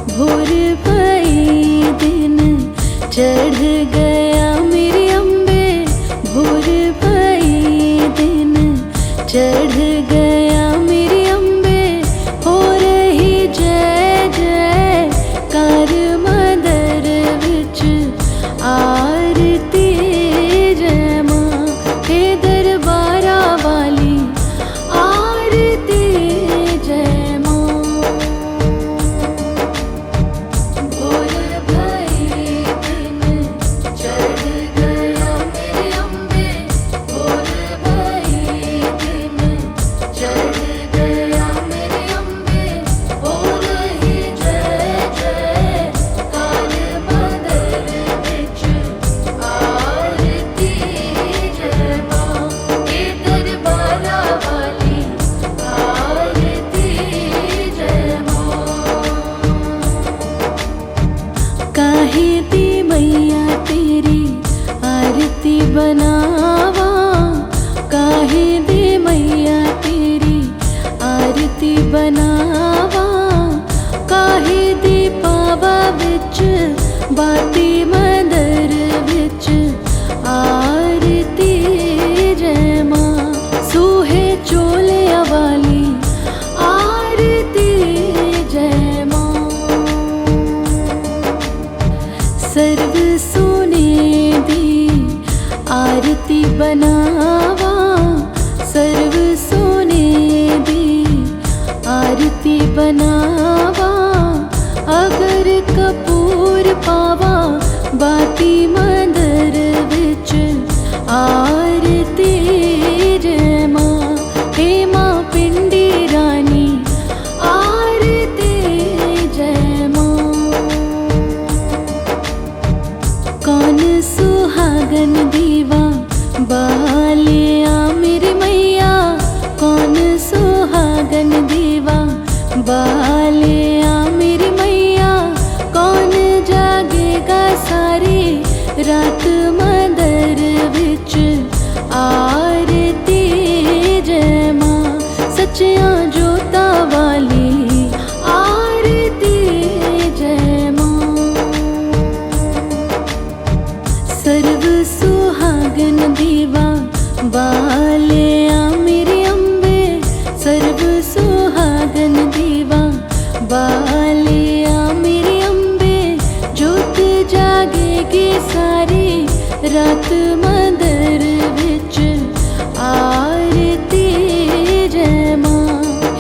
भोर भई दिन चढ़ गया मेरी अम्बे, भोर भई दिन चढ़ गया मेरी अम्बे। हो रही जय जय कार मदर विच आरती, जय मां हे दरबारा वाली आरती, जय मां। भोर भई दिन चढ़ गया मेरी अम्बे, भोर भई दिन चढ़ गया मेरी अम्बे। हो रही जय जय कार मदर विच आरती, जय मां हे दरबारा वाली आरती, जय मां। काहे दी मैया तेरी आरती बनावा, काहे दी मैया तेरी आरती बनावा। काहे दी पावा विच बाती मदर विच आरती, जय मां सूहे चोलिया वाली आरती, जय मां। सर्व सोने दी आरती बनावा, सर्व सोने दी आरती बनावा। अगर कपूर पावा बाती मदर विच आरती, जय मां हे मां पिंडी रानी आरती, जय मां। कौन सुहागन दीवा बालिया मेरी मैया, कौन सुहागन दीवा बालिया मेरी मैया। कौन जागेगा सारी रात मदर विच आरती, जय मां सच्चियां जोता वाली आरती, जय मां। सर्व सुहागन दीवा बालिया मेरी अम्बे, सर्व सुहागन दीवा बालिया मेरी अम्बे। जोत जागेगी सारी रात मदर विच आरती, जय मां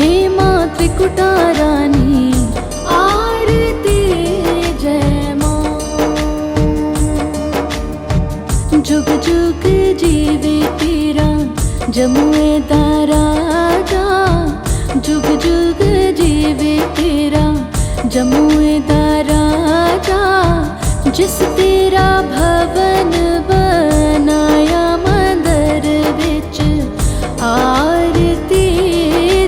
हे मां त्रिकुटा रानी आरती, जय मां। जुग जुग जीवे तेरा जमुए दा राजा, जुग जुग जीवे तेरा जमुए दा राजा। जिस तेरा भवन बनाया मदर विच आरती,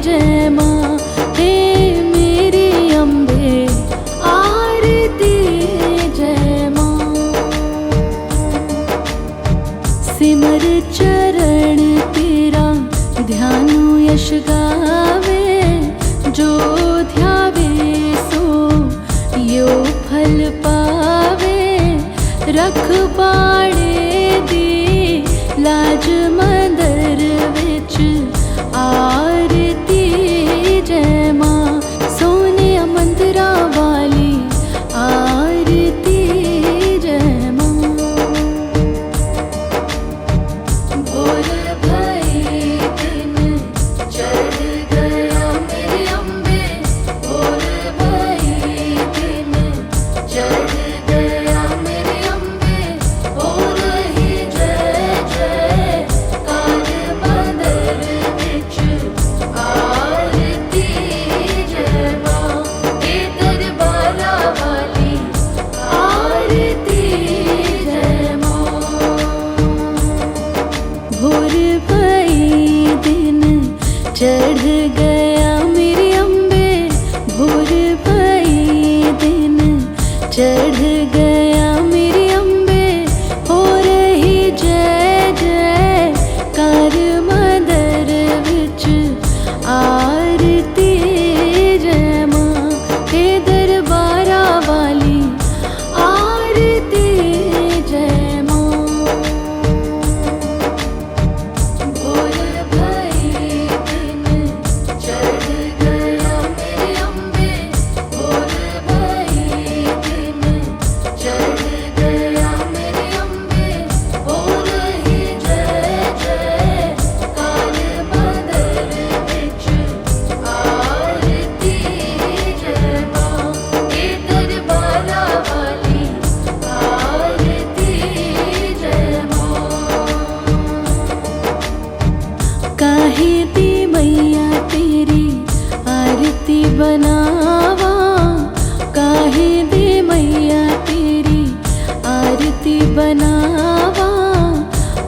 जय मां हे मेरी अम्बे आरती, जय मां। सिमर चरण तेरा ध्यान बनावा, काहे दे मैया तेरी आरती बनावा,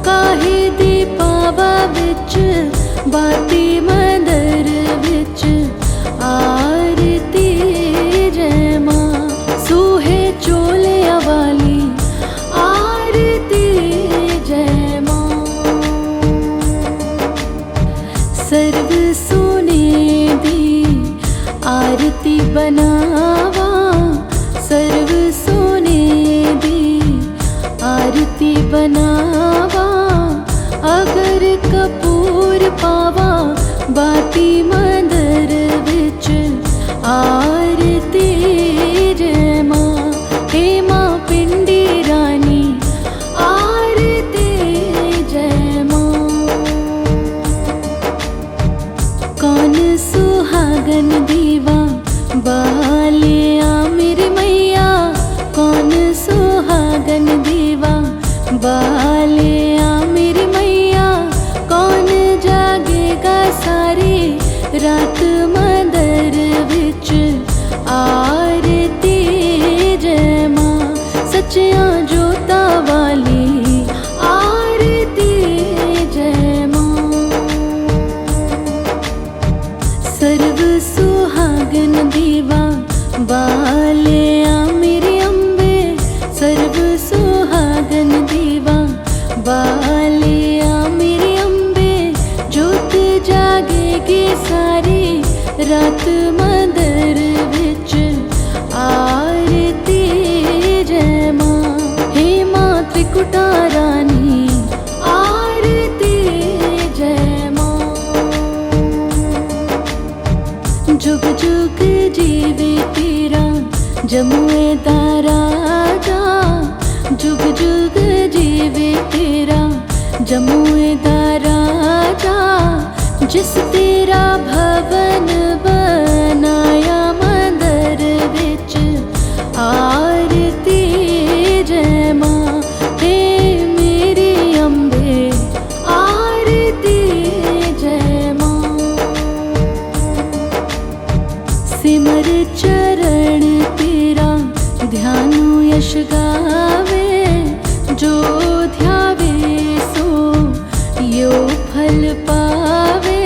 काहे दे पावा बिच बाती मंदर बिच आरती जय मां। सूहे चोलिया वाली आरती जय मां। सर्व सोने दी आरती बनावा, सर्व सोने दी आरती बनावा, अगर कपूर पावा बाती मंदर बिच आरती जय मां। हे मां पिंडी रानी आरती जय मां। कौन सुहागन दीवा बालिया मेरी मैया, कौन सुहागन दीवा बालिया मेरी मैया, कौन जागेगा सारी रात मंदर विच आरती जय मां। सच्चियां जोता वाली आरती जय मां। सर्व सुहागन दीवा बालिया मेरी अम्बे, सर्व सुहागन दीवा बालिया मेरी अम्बे, जोत जागेगी सारी रात मंदर विच आरती जय मां। हे मां त्रिकुटा रानी आरती जय मां। जुग जुग जीवे तेरा जमुए दा राजा, जुग जुग जीवे तेरा जमुए दा राजा, जिस तेरा भवन बनाया मंदर विच आरती जय मां। हे मेरी अम्बे आरती जय मां। सिमर चरण तेरा ध्यानु यश गावे, जो ध्यावे सो यो फल पावे।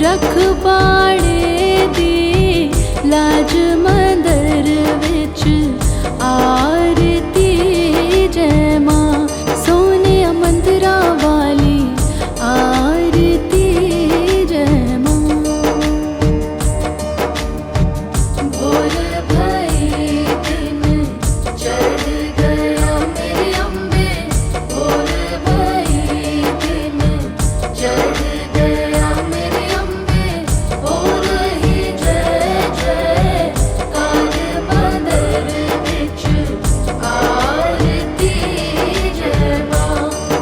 रखवाड़े दी लाज मंदर विच आरती जय मां। सोने मंदिरा वाली आरती जय मां। भोर भई दिन चढ़ गया मेरी अम्बे, भोर भई दिन चढ़ गया मेरी अम्बे, हो रही जय जय कार मंदर विच आरती जय मां।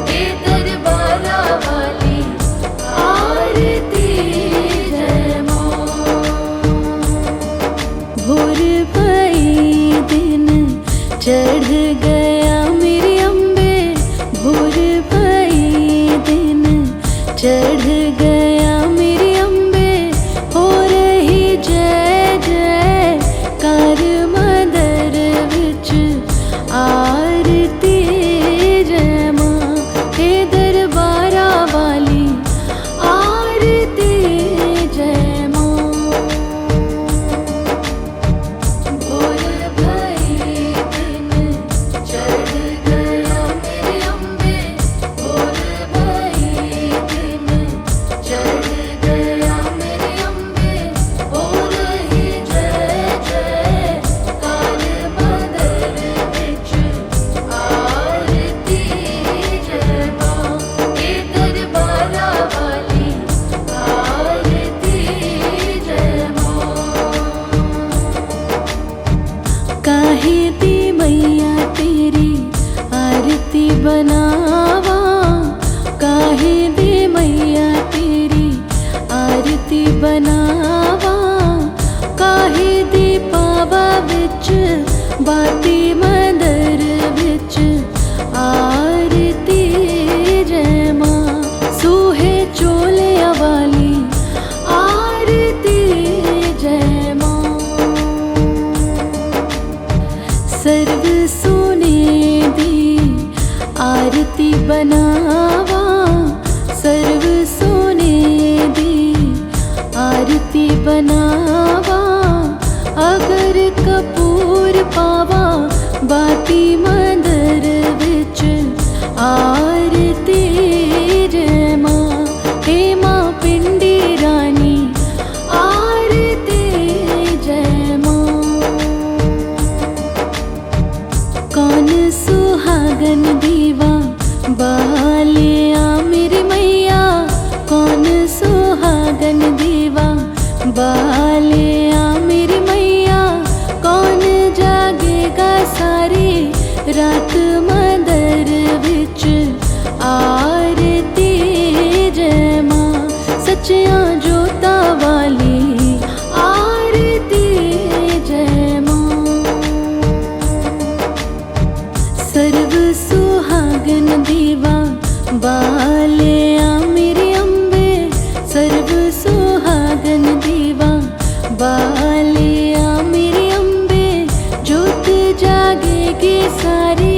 हे दरबारा वाली आरती जय मां। भोर भई दिन चढ़ गया मेरी अम्बे, भोर भई दिन चढ़ गया मेरी अम्बे, हो रही जय जय कार मंदर विच आरती जय मां। हे दरबारा वाली आरती जय मां। भोर भई दिन चढ़ गया मेरी अम्बे, भोर भई दिन चढ़ गया मेरी अम्बे, हो रही जय जय कार मंदर विच आरती जय मां। हे दरबारा वाली आरती जय मां। काहे दी मैया तेरी आरती बनावा, काहे दे मैया तेरी आरती बनावा, काहे दे पावा बिच बाती मंदर विच आरती जय मां। सूहे चोलिया वाली आरती जय बनावा सर्व सोने दी आरती बनावा। अगर कपूर पावा बाती मंदर विच आरती जय मां। हे मां पिंडी रानी आरती जय मां। कौन सुहागन दीवा बालिया मेरी मैया, कौन सुहागन दीवा बालिया मेरी मैया। कौन जागेगा सारी रात मंदर विच आरती जय मां। सच्चियां जोता वाली आरती जय मां। सर्व सुहागन दीवा बालिया मेरी अम्बे, सर्व सुहागन दीवा बालिया मेरी अम्बे। जोत जागेगी सारी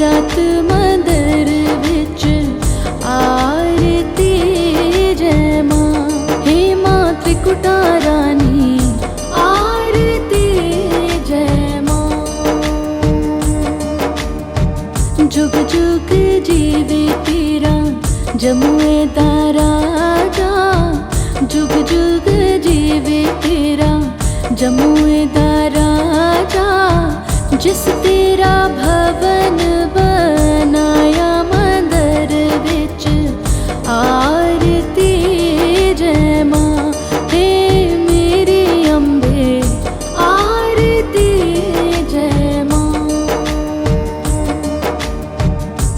रात मंदर विच आरती जय मां। हे मां त्रिकुटा रानी आरती जय मां। जुग जुग जीवे तेरा जमुए दा राजा, जुग जुग जीवे तेरा जमुए दा राजा। जिस तेरा भवन बनाया मंदर विच आरती जय मां। हे मेरी अम्बे आरती जय मां।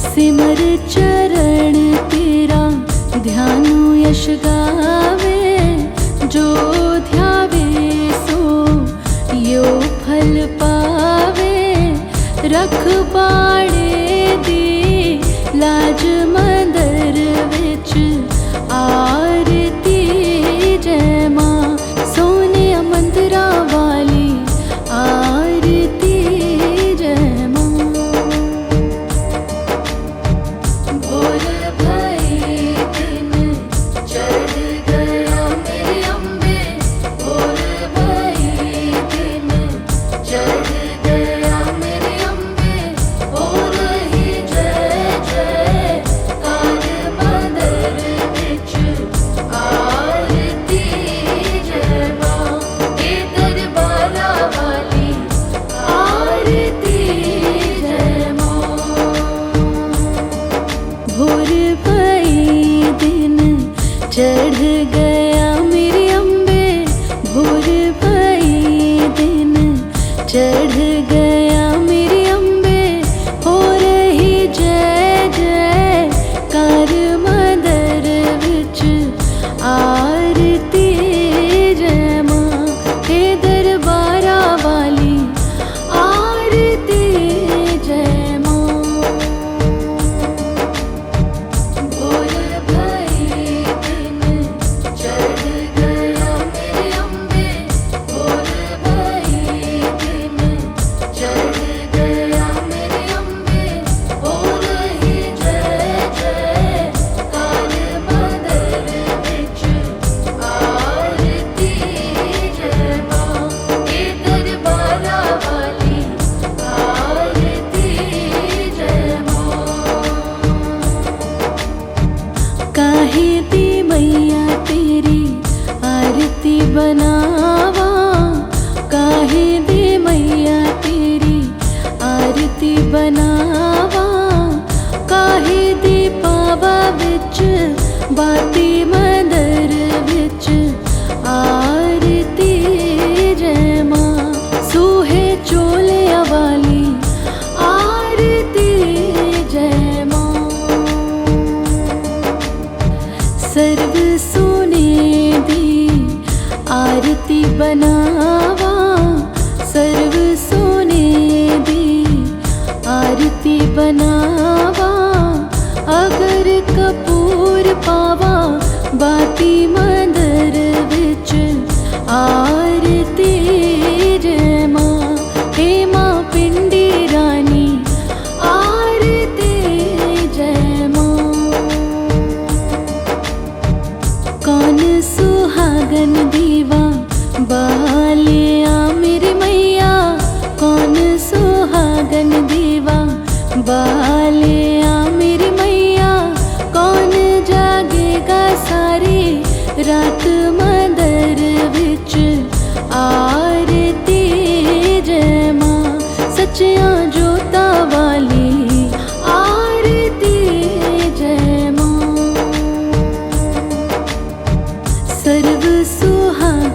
सिमर चरण तेरा ध्यानु यश गावे, जो ध्यावे सो यो फल पावे। रखवाड़े दी लाज मंदर विच आरती जय मां। सोने मंदिरा वाली आरती जय मां। भोर भई दिन चढ़ गया मेरी अम्बे, भोर भई दिन चढ़ गया मेरी अम्बे। हो रही जय जय कार मंदर विच आरती जय मां। हे दरबारा वाली आरती जय मां। भोर भई दिन चढ़ गया मेरी अम्बे, भोर भई दिन चढ़ गया मेरी अम्बे। हो रही जय जय कार मंदर विच आरती जय मां। हे दरबारा वाली आरती जय मां। भोर भई दिन चढ़ गया मेरी अम्बे, भोर भई दिन चढ़ गया मेरी अम्बे। हो रही जय जय कार मंदर विच आरती जय मां। हे दरबारा वाली आरती जय मां। काहे दी मैया तेरी आरती बनावा, काहे दी मैया तेरी आरती बनावा। काहे दी पावा विच बाती मंदर विच आरती जय मां। सूहे चोले वाली आरती जय मां। सर्व सोने दी आरती बनावा सर्व सोने दी आरती बनावा। अगर कपूर पावा बाती मंदर विच आरती जय मां। हे मां पिंडी रानी आरती जय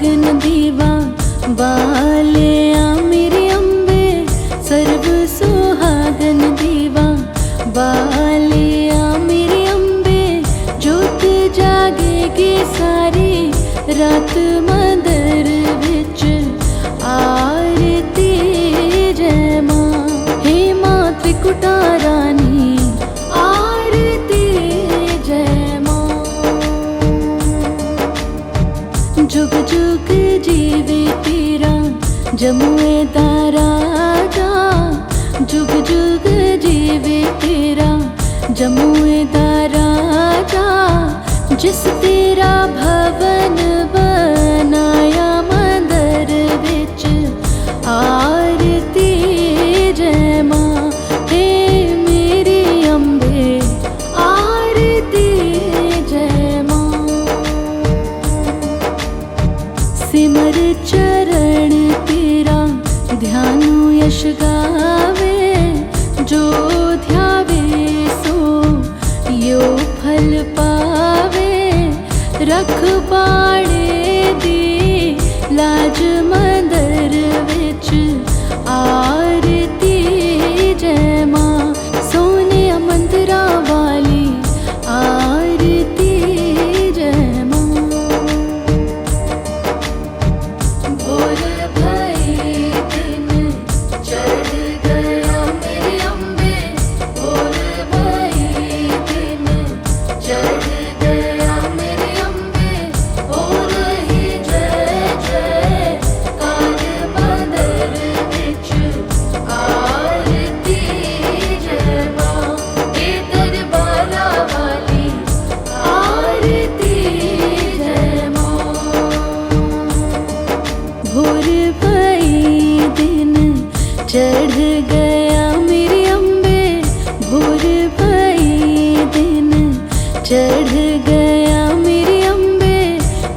सुहागन दीवा बालिया मेरे अम्बे, सर्व सुहागन दीवा बालिया मेरे अम्बे। जोत जागेगी सारी रात मंदर विच आरती जय मां। हे मां त्रिकुटा रानी आरती जय मां। जुग जुग जीवे तेरा जमुए दा राजा, जुग जुग जीवे तेरा जमुए दा राजा। जिस तेरा भवन बनाया मंदर विच आरती जय मां। हे मेरी अम्बे आरती जय मां। सिमर चरण तेरा ध्यानु यश गावे, जो ध्यावे सो यो फल पावे। रख बाड़े दी लाज मंदर विच आरती जय मां। सोने मंदिरा वाली आरती जय मां। भोर भई दिन चढ़ गया मेरे अम्बे, भोर भई दिन चढ़ गया मेरे अम्बे। हो रही जय जय कार मंदर विच आरती जय मां। हे दरबारा वाली आरती जय मां। भोर भई दिन चढ़ गया मेरे अम्बे, भोर भई दिन चढ़ गया मेरे अम्बे।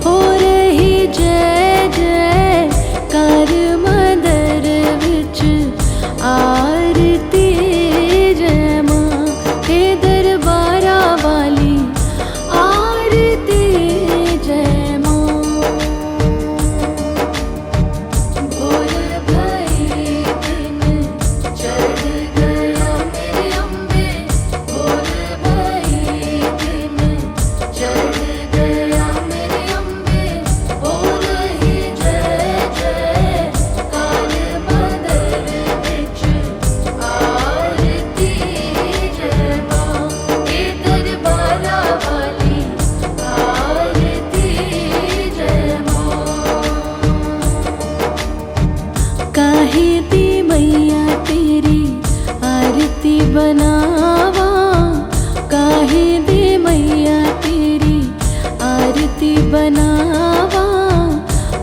हो रही जय जय कार मंदर विच आरती जय मां। हे दरबारा वाली आरती जय मां। भोर भई दिन चढ़ गया मेरे अम्बे, भोर भई दिन चढ़ गया मेरे अम्बे। हो रही जय जय कार मंदर विच आरती जय मां। हे दरबारा वाली आरती जय मां। काहे दी मैया तेरी आरती बनावा, काहे दी मैया तेरी आरती बनावा।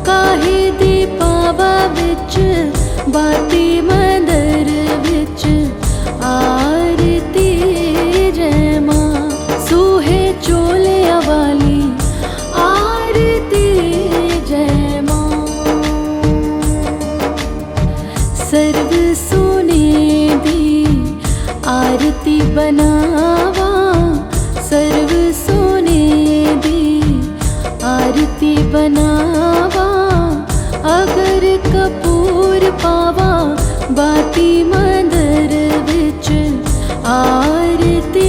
काहे दी पावा विच बाती मंदर विच आरती जय मां। सूहे चोले वाली आरती जय मां। सर्व सोने दी आरती बनावा, सर्व सोने दी आरती बनावा। अगर कपूर पावा बाती मंदर विच आरती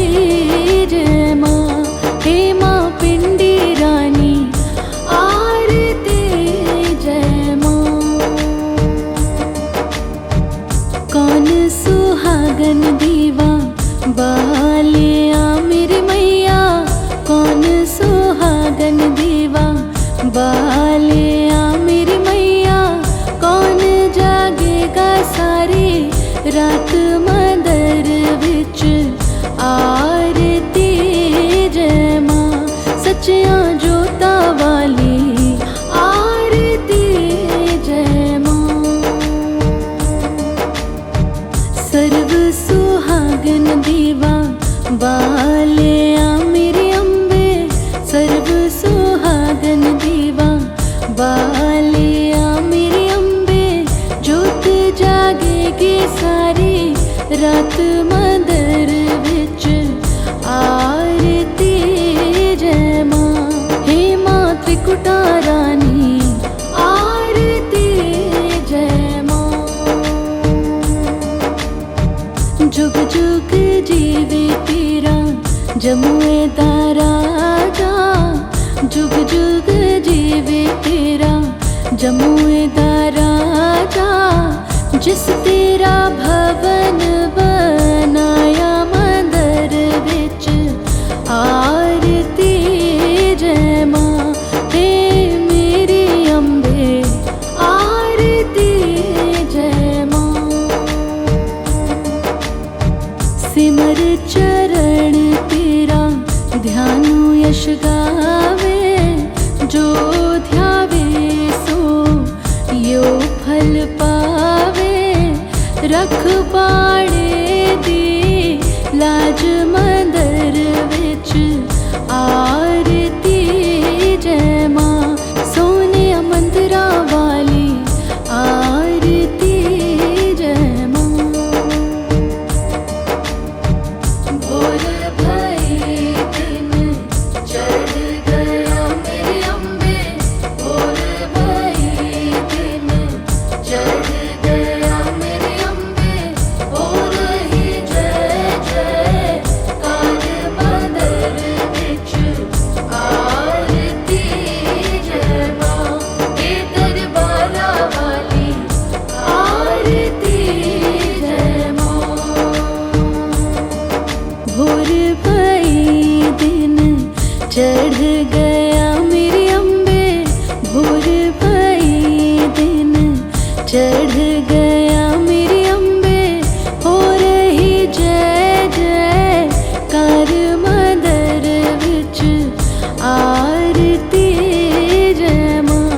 जय मां। हे मां पिंडी रानी आरती जय मां। कौन सुहागन दीवा बालिया मेरी मैया, कौन सुहागन दीवा बालिया मेरी मैया। कौन जागेगा सारी रात मंदर विच आरती जय मां। सच्चिया जोता वाली आरती जय मां। सर्व सुहागन दीवा बालिया मेरे अम्बे, सर्व सुहागन दीवा बालिया मेरे अम्बे। जोत जागेगी सारी रात मंदर विच आरती जय मां। हे मां त्रिकुटा रानी जमुए दा राजा जुग जुग जीवे तेरा। जमुए दा राजा जिस तेरा भवन बनाया मंदिर विच आरती जय मां हे मेरी अम्बे आरती जय मां। सिमर चरण तेरा ध्यानु यश गावे जो ध्यावे सो यो फल पावे। रख पाड़े दी लाज मंदिर विच आरती जय मां। सोने मंदिरा वाली आरती जय मां। भोर भई दिन चढ़ गया मेरे अम्बे। भोर भई दिन चढ़ गया मेरे अम्बे। हो रही जय जय कार मंदिर विच आरती जय मां। हे दरबारा वाली आरती जय मां। भोर भई दिन चढ़ गया मेरे अम्बे। भोर भई दिन चढ़ गया मेरे अम्बे। हो रही जय जय कार मंदिर विच आरती जय मां।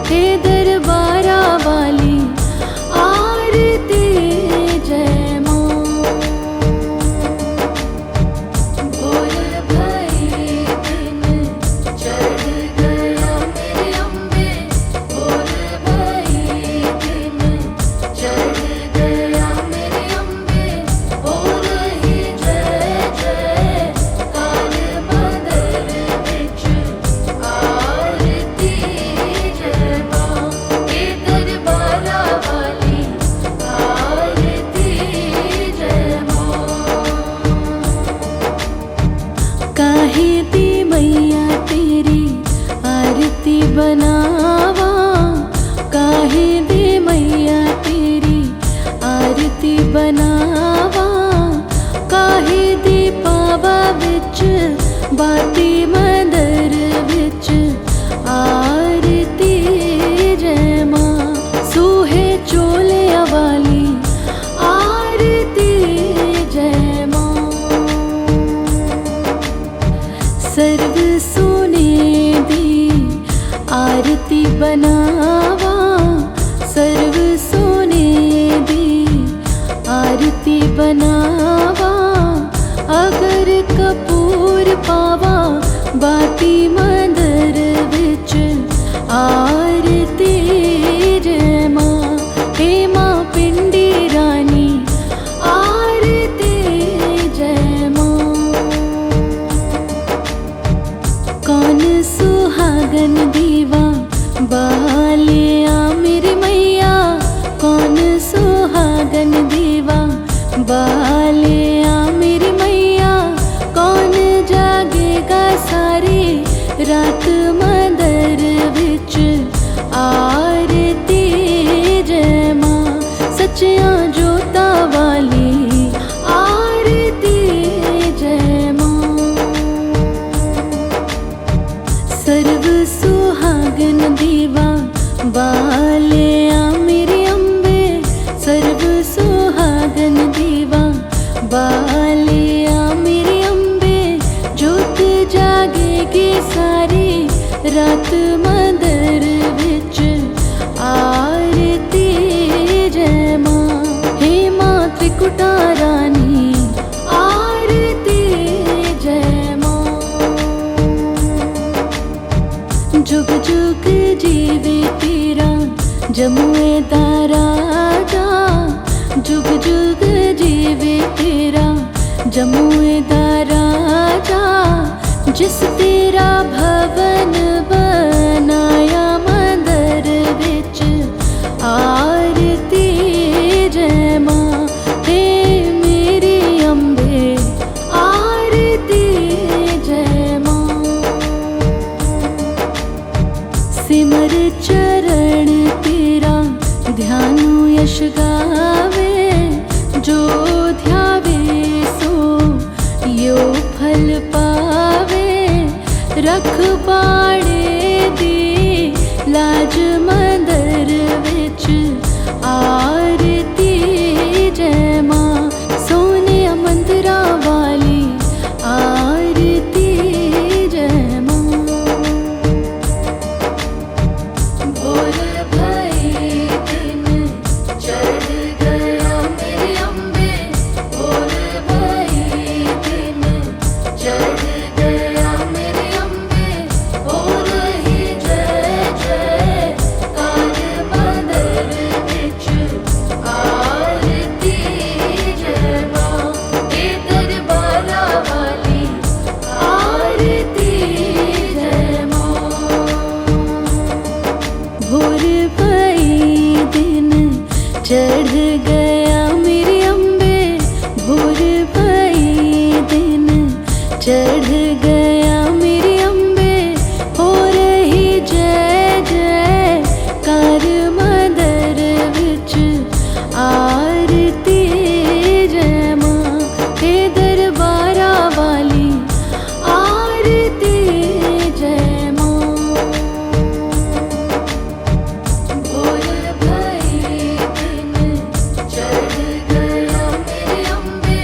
हे दरबारा वाली आरती जय मां। भोर भई दिन चढ़ गया मेरे अम्बे। भोर भई दिन चढ़ गया मेरे अम्बे। हो रही जय जय कार मंदिर विच आरती जय मां। हे दरबारा वाली आरती जय मां। काहे दी मैया तेरी आरती बनावा। काहे दी मैया तेरी आरती बनावा। काहे दी पावा विच बाती मंदिर विच आरती जय मां। सूहे चोले वाली आरती जय मां। सर्व सोने दी आरती बनावा। सर्व सोने दी आरती बनावा। अगर कपूर पावा बाती मंदिर विच आरती जय मां। हे मां पिंडी रानी आरती जय मां। कौन सुहागन दीवा बालिया मेरी मैया। कौन सुहागन दीवा बालिया मेरी मैया। कौन जागेगा सारी रात मंदिर विच आरती जय मां। सच्चियां जोता वाली आरती जय मां। सर्व सुहागन दीवा बालिया मेरे अम्बे। सर्व सुहागन दीवा बालिया मेरे अम्बे। जोत जागेगी सारी रात मंदिर विच आरती जय मां। हे मां त्रिकुटा रानी आरती जय मां। जुग जुग जीवे तेरा जमुए दा राजा। जुग जुग जीवे तेरा जमुए दा राजा। जिस तेरा भवन बनाया मंदिर विच आरती जय मां। हे मेरी अम्बे आरती चढ़ गया मेरे अम्बे भोर भई दिन, चढ़ गया मेरे अम्बे हो रही जय जय कार मंदर विच आरती जय मां हे दरबारा वाली आरती जय मां। भोर भई दिन चढ़ गया मेरे अम्बे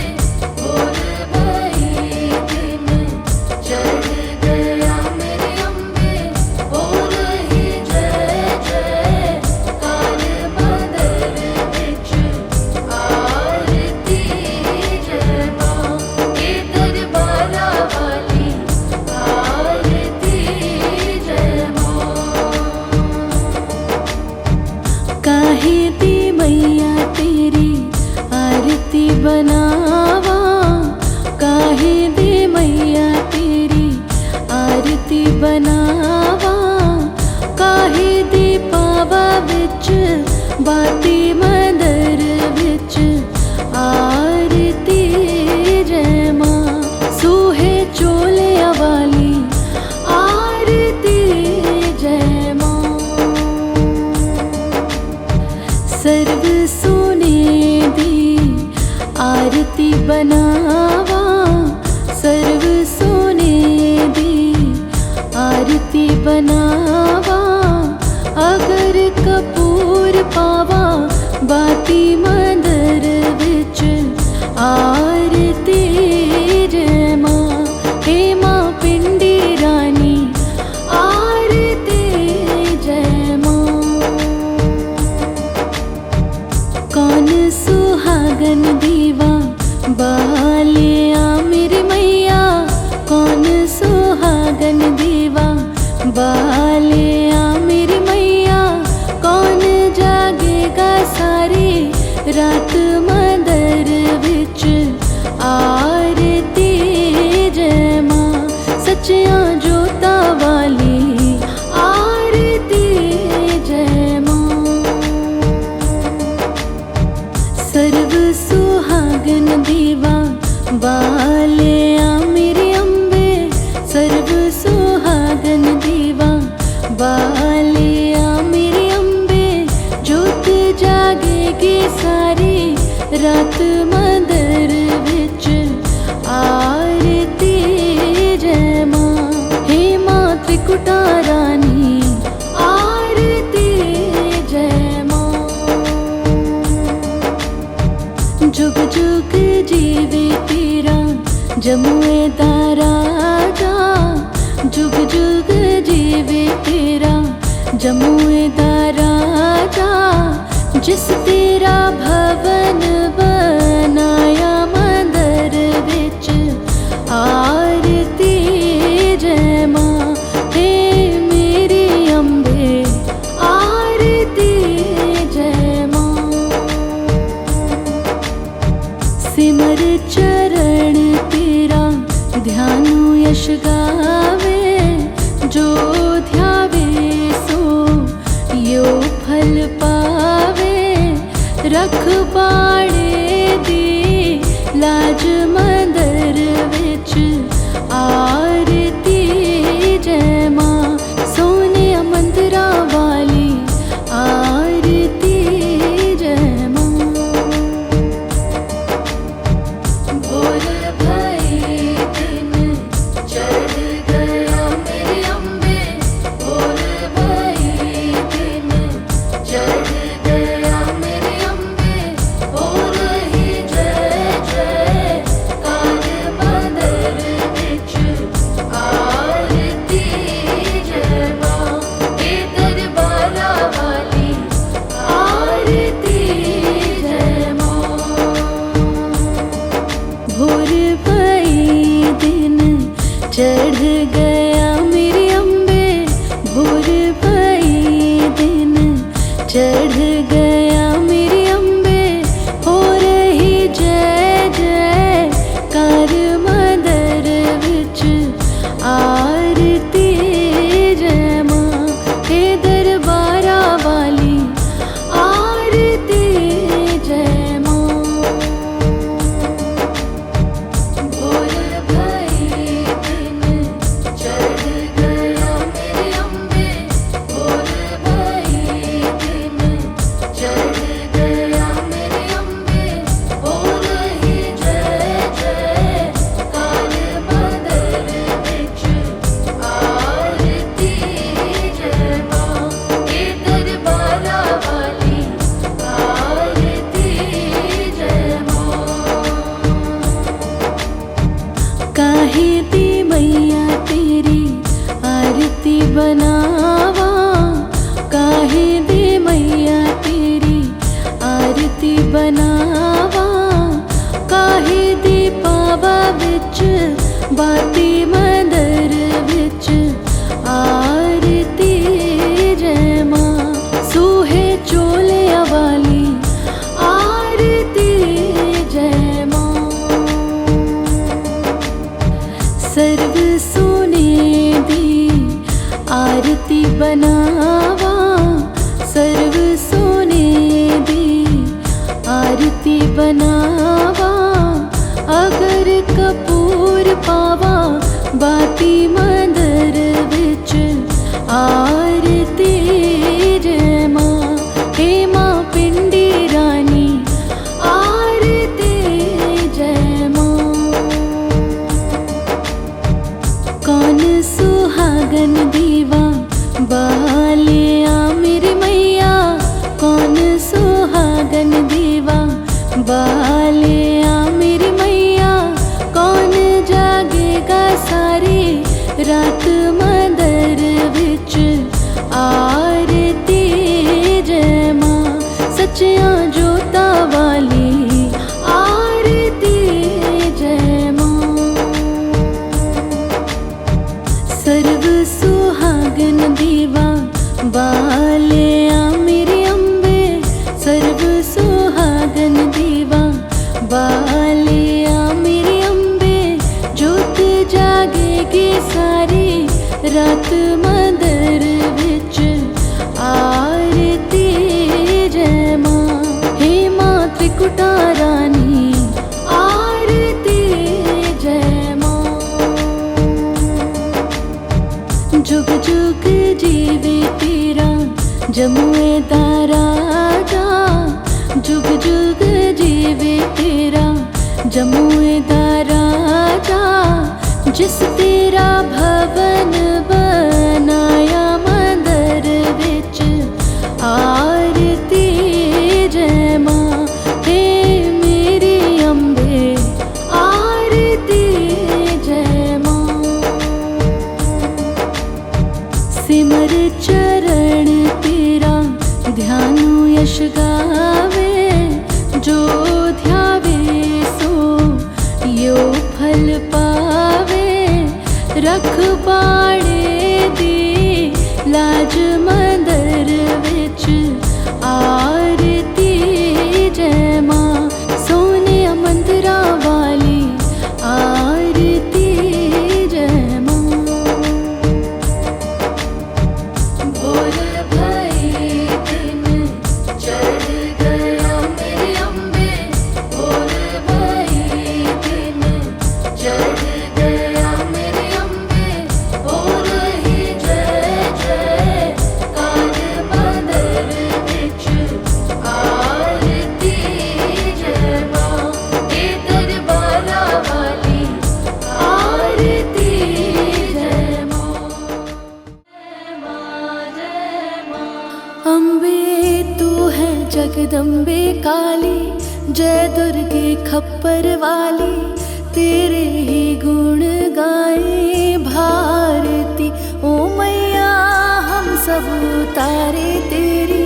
भोर भई दिन चढ़ गया मेरे अम्बे हो रही जय जय कार मंदर विच आरती जय मां हे दरबारा वाली आरती जय मां। काहे दी मैया तेरी आरती बनावा, काहे दी मैया तेरी आरती बनावा, काहे दी पावा विच बाती मंदर विच आरती जय मां। सूहे चोलिया वाली आरती जय मां। सर्व सोने दी आरती बनावा, सर्व सोने दी आरती बनावा, अगर कपूर पावा बाती मंदर विच आरती जय मां। हे मां पिंडी रानी आरती जय मां। कौन सुहागन दीवा बालिया मेरी मैया, कौन सुहागन दीवा बालिया मेरी मैया, कौन जागेगा सारी रात मंदर विच आरती जय मां। सच्चियां जोता वाली आरती जय मां। सर्व सुहागन दीवा बालिया मेरे अम्बे, सर्व सुहागन दीवा बालिया मेरे अम्बे, जोत जागेगी सारी रात मंदर विच आरती जय मां। हे मां त्रिकुटा रानी आरती जय मां। जुग जुग जीवे तेरा जमुए दा राजा, जुग जुग जीवे तेरा जमुए दा राजा, जिस तेरा भवन बनाया मंदर विच आरती जय मां। हे मेरी अम्बे आरती जय मां। सिमर चरण तेरा ध्यानु यश गावे, जो ध्यावे सो यो फल पावे। रखवाड़े दी लाज मंदर विच आरती जय मां। सोने मंदिरा वाली आरती जय मां। भोर भई दिन चढ़ गया मेरे अम्बे भोर भई दिन चढ़ गया मेरे अम्बे हो रही जय जय कार मंदर विच आरती जय मां। हे दरबारा वाली आरती जय मां। भोर भई दिन चढ़ गया मेरे अम्बे भोर भई दिन चढ़ गया मेरे अम्बे हो रही जय जय कार मंदर विच आरती जय मां। हे दरबारा वाली आरती बनावा सर्व सोने दी आरती बनावा अगर कपूर पावा बाती मंदर विच आरती जय मां हे मां पिंडी रानी आरती जय मां। कौन सुहागन दीवा बालिया मेरी मैया कौन सुहागन दीवा बालिया मेरी मैया कौन जागेगा सारी रात मंदर विच आरती जय मां सच्चियां जोता वाली आरती जय मां। सर्व सुहागन दीवा बालिया मेरी अम्बे सर्व सुहागन दीवा बालिया मेरी अम्बे जोत जागेगी सारी रात मंदर विच आरती जय मां हे मां त्रिकुटा रानी आरती जय मां। जुग जुग जीवे तेरा जमुए दा राजा जुग जुग जीवे तेरा जमुए दा राजा जिस तेरा भवन बनाया मंदर विच आरती जय मां हे मेरी अम्बे आरती जय मां। सिमर चरण तेरा ध्यानु यश गावे जो ध्यावे सो यो फल पावे रख बाड़े दी लाज मंदर विच आरती जय मां सोने मंदिरा वाली आरती जय मां। भोर भई दिन चढ़ गया मेरी अम्बे भोर भई दिन चढ़ गया मेरी अम्बे हो रही जय जय कार मंदर विच आरती जय मां हे दरबारा वाली आरती जय मां। अम्बे तू है जगदम्बे काली जय दुर्गे खप्पर वाली तेरे ही गुण गाए भारती ओ मैया हम सब उतारे तेरी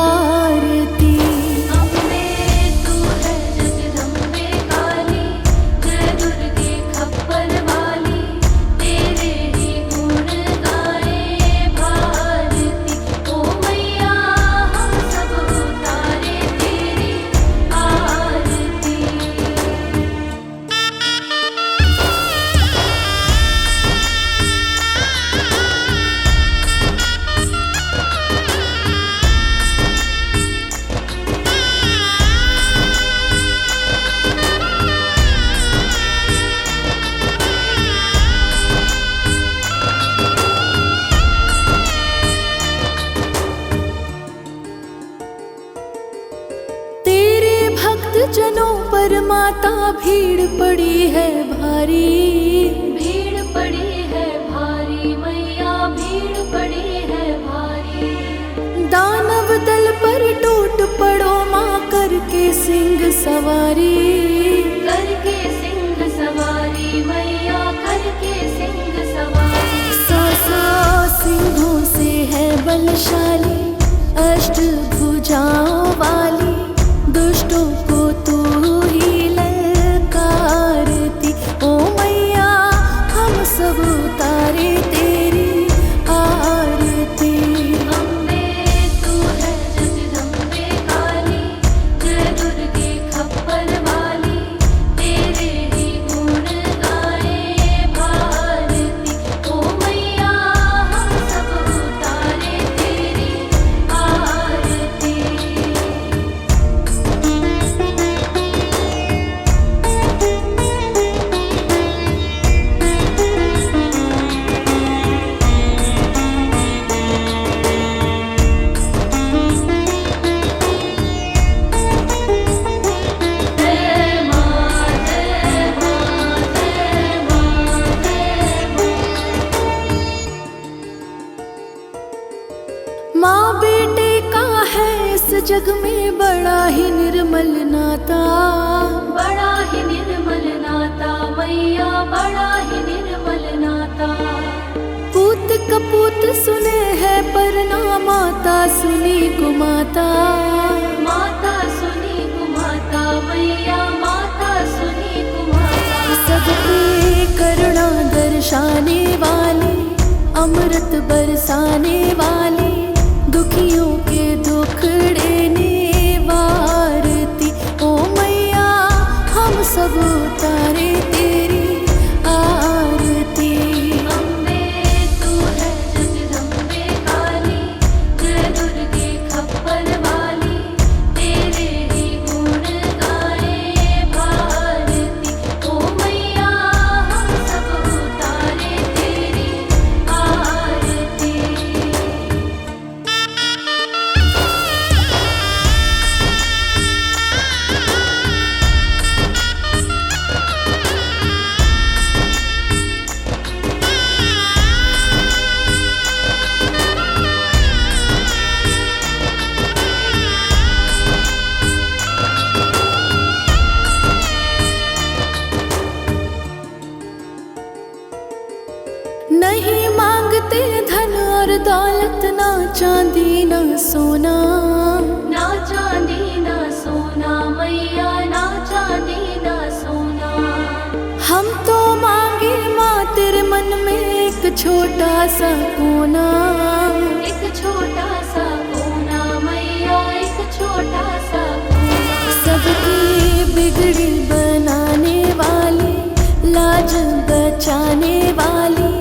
आरती। अम्बे तू है जगदम्बे काली जय दुर्गे खप्पर वाली तेरे ही गुण गाए भारती ओ मैया हम सब उतारे तेरी आरती। तेरे भक्त जनों पर माता भीड़ पड़ी है भारी भीड़ पड़ी है भारी मैया भीड़ पड़ी है भारी। दानव दल पर टूट पड़ो माँ करके सिंह सवारी करके सिंह सवारी मैया करके सिंह सवारी। सौ सिंहों से है बलशाली अष्ट भुजाओं वाली दुष्टों को तू ही ललकारती ओ मैया हम सब उतारे तेरी आरती। अम्बे तू है जगदम्बे काली जय दुर्गे खप्पर वाली तेरे ही गुण गाए भारती ओ मैया हम सब उतारे जग में बड़ा ही निर्मल नाता, बड़ा ही निर्मल नाता मैया, बड़ा ही निर्मल नाता। पूत कपूत सुने है पर ना माता सुनी कुमाता, माता सुनी कुमाता मैया, माता सुनी कुमाता। सबके करुणा दर्शाने वाली, अमृत बरसाने वाली, दुखियों के दुखड़े निवारती। ओ मैया हम सब उतारे तेरी आरती। अम्बे तू है जगदम्बे काली, जय दुर्गे खप्पर वाली, तेरे ही गुण गाए भारती। ओ मैया हम सब उतारे तेरी आरती। नहीं मांगते धन और दौलत, ना चांदी ना सोना, ना चांदी ना सोना मैया, ना चांदी ना सोना। हम तो मांगे माँ तेरे मन में एक छोटा सा कोना। एक छोटा सा कोना मैया, एक छोटा सा कोना। सबकी बिगड़ी बनाने वाली, लाज बचाने वाली,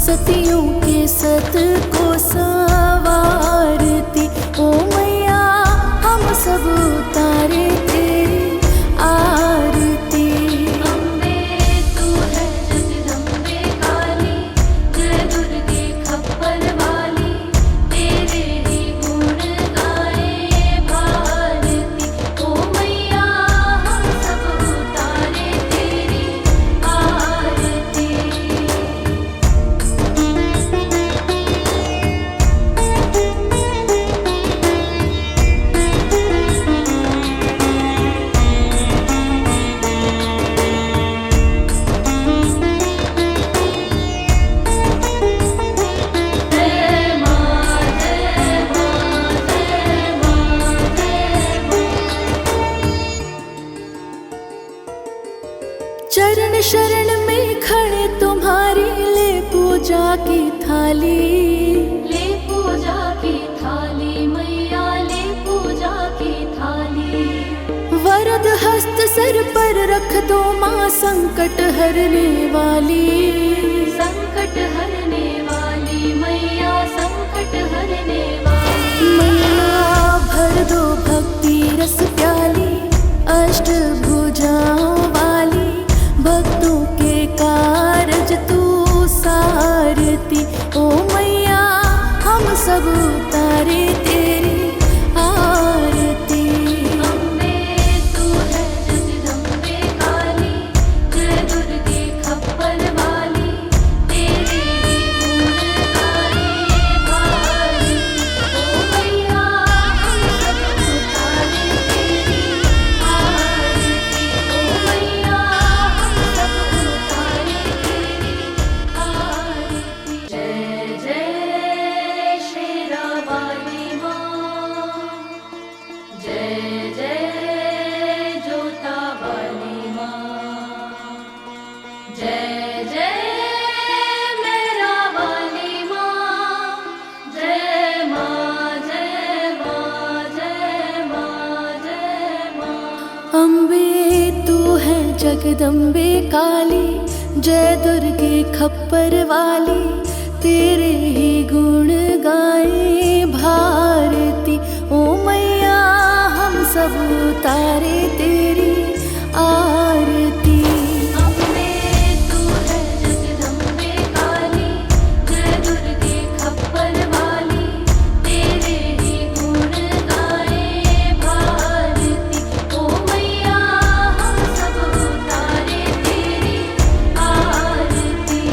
सतियों के सत को संवारती। ओ मैया हम सब उतारे तेरी आरती। अम्बे तू है जगदम्बे काली, जय दुर्गे खप्पर वाली, तेरे ही गुण गाए भारती। ओ मैया हम सब उतारे तेरी आरती। जय माँ जय माँ जय माँ जय माँ। चरण शरण में खड़े तुम्हारी, ले पूजा की थाली। ले पूजा की थाली मैया, ले पूजा की थाली। वरद हस्त सर पर रख दो माँ, संकट हरने वाली। संकट हरने वाली मैया, संकट हरने वाली। मैया भर दो भक्ति रस प्याली, अष्ट भुजाओं वाली, भक्तों के कारज तू सारती। ओ मैया हम सब उतारे तेरी आरती। अम्बे तू है जगदम्बे काली, जय दुर्गे खप्पर वाली, तेरे ही गुण गाए भारती। ओ मैया हम सब उतारे तेरी आरती। ओ मैया हम सब उतारे तेरी आरती। जय जय शेरा वाली माँ, जय जय जोता वाली माँ, जय जय मेरा वाली माँ, जय माँ जय माँ जय माँ जय माँ। अम्बे तू है जगदम्बे काली, जय दुर्गे खप्पर वाली, तेरे ही गुण गाए भारती। ओ मैया हम सब उतारे तेरी आरती। अम्बे तू है जगदम्बे काली, जय दुर्गे खप्पर वाली, तेरे ही गुण गाए भारती। ओ मैया हम सब उतारे तेरी आरती।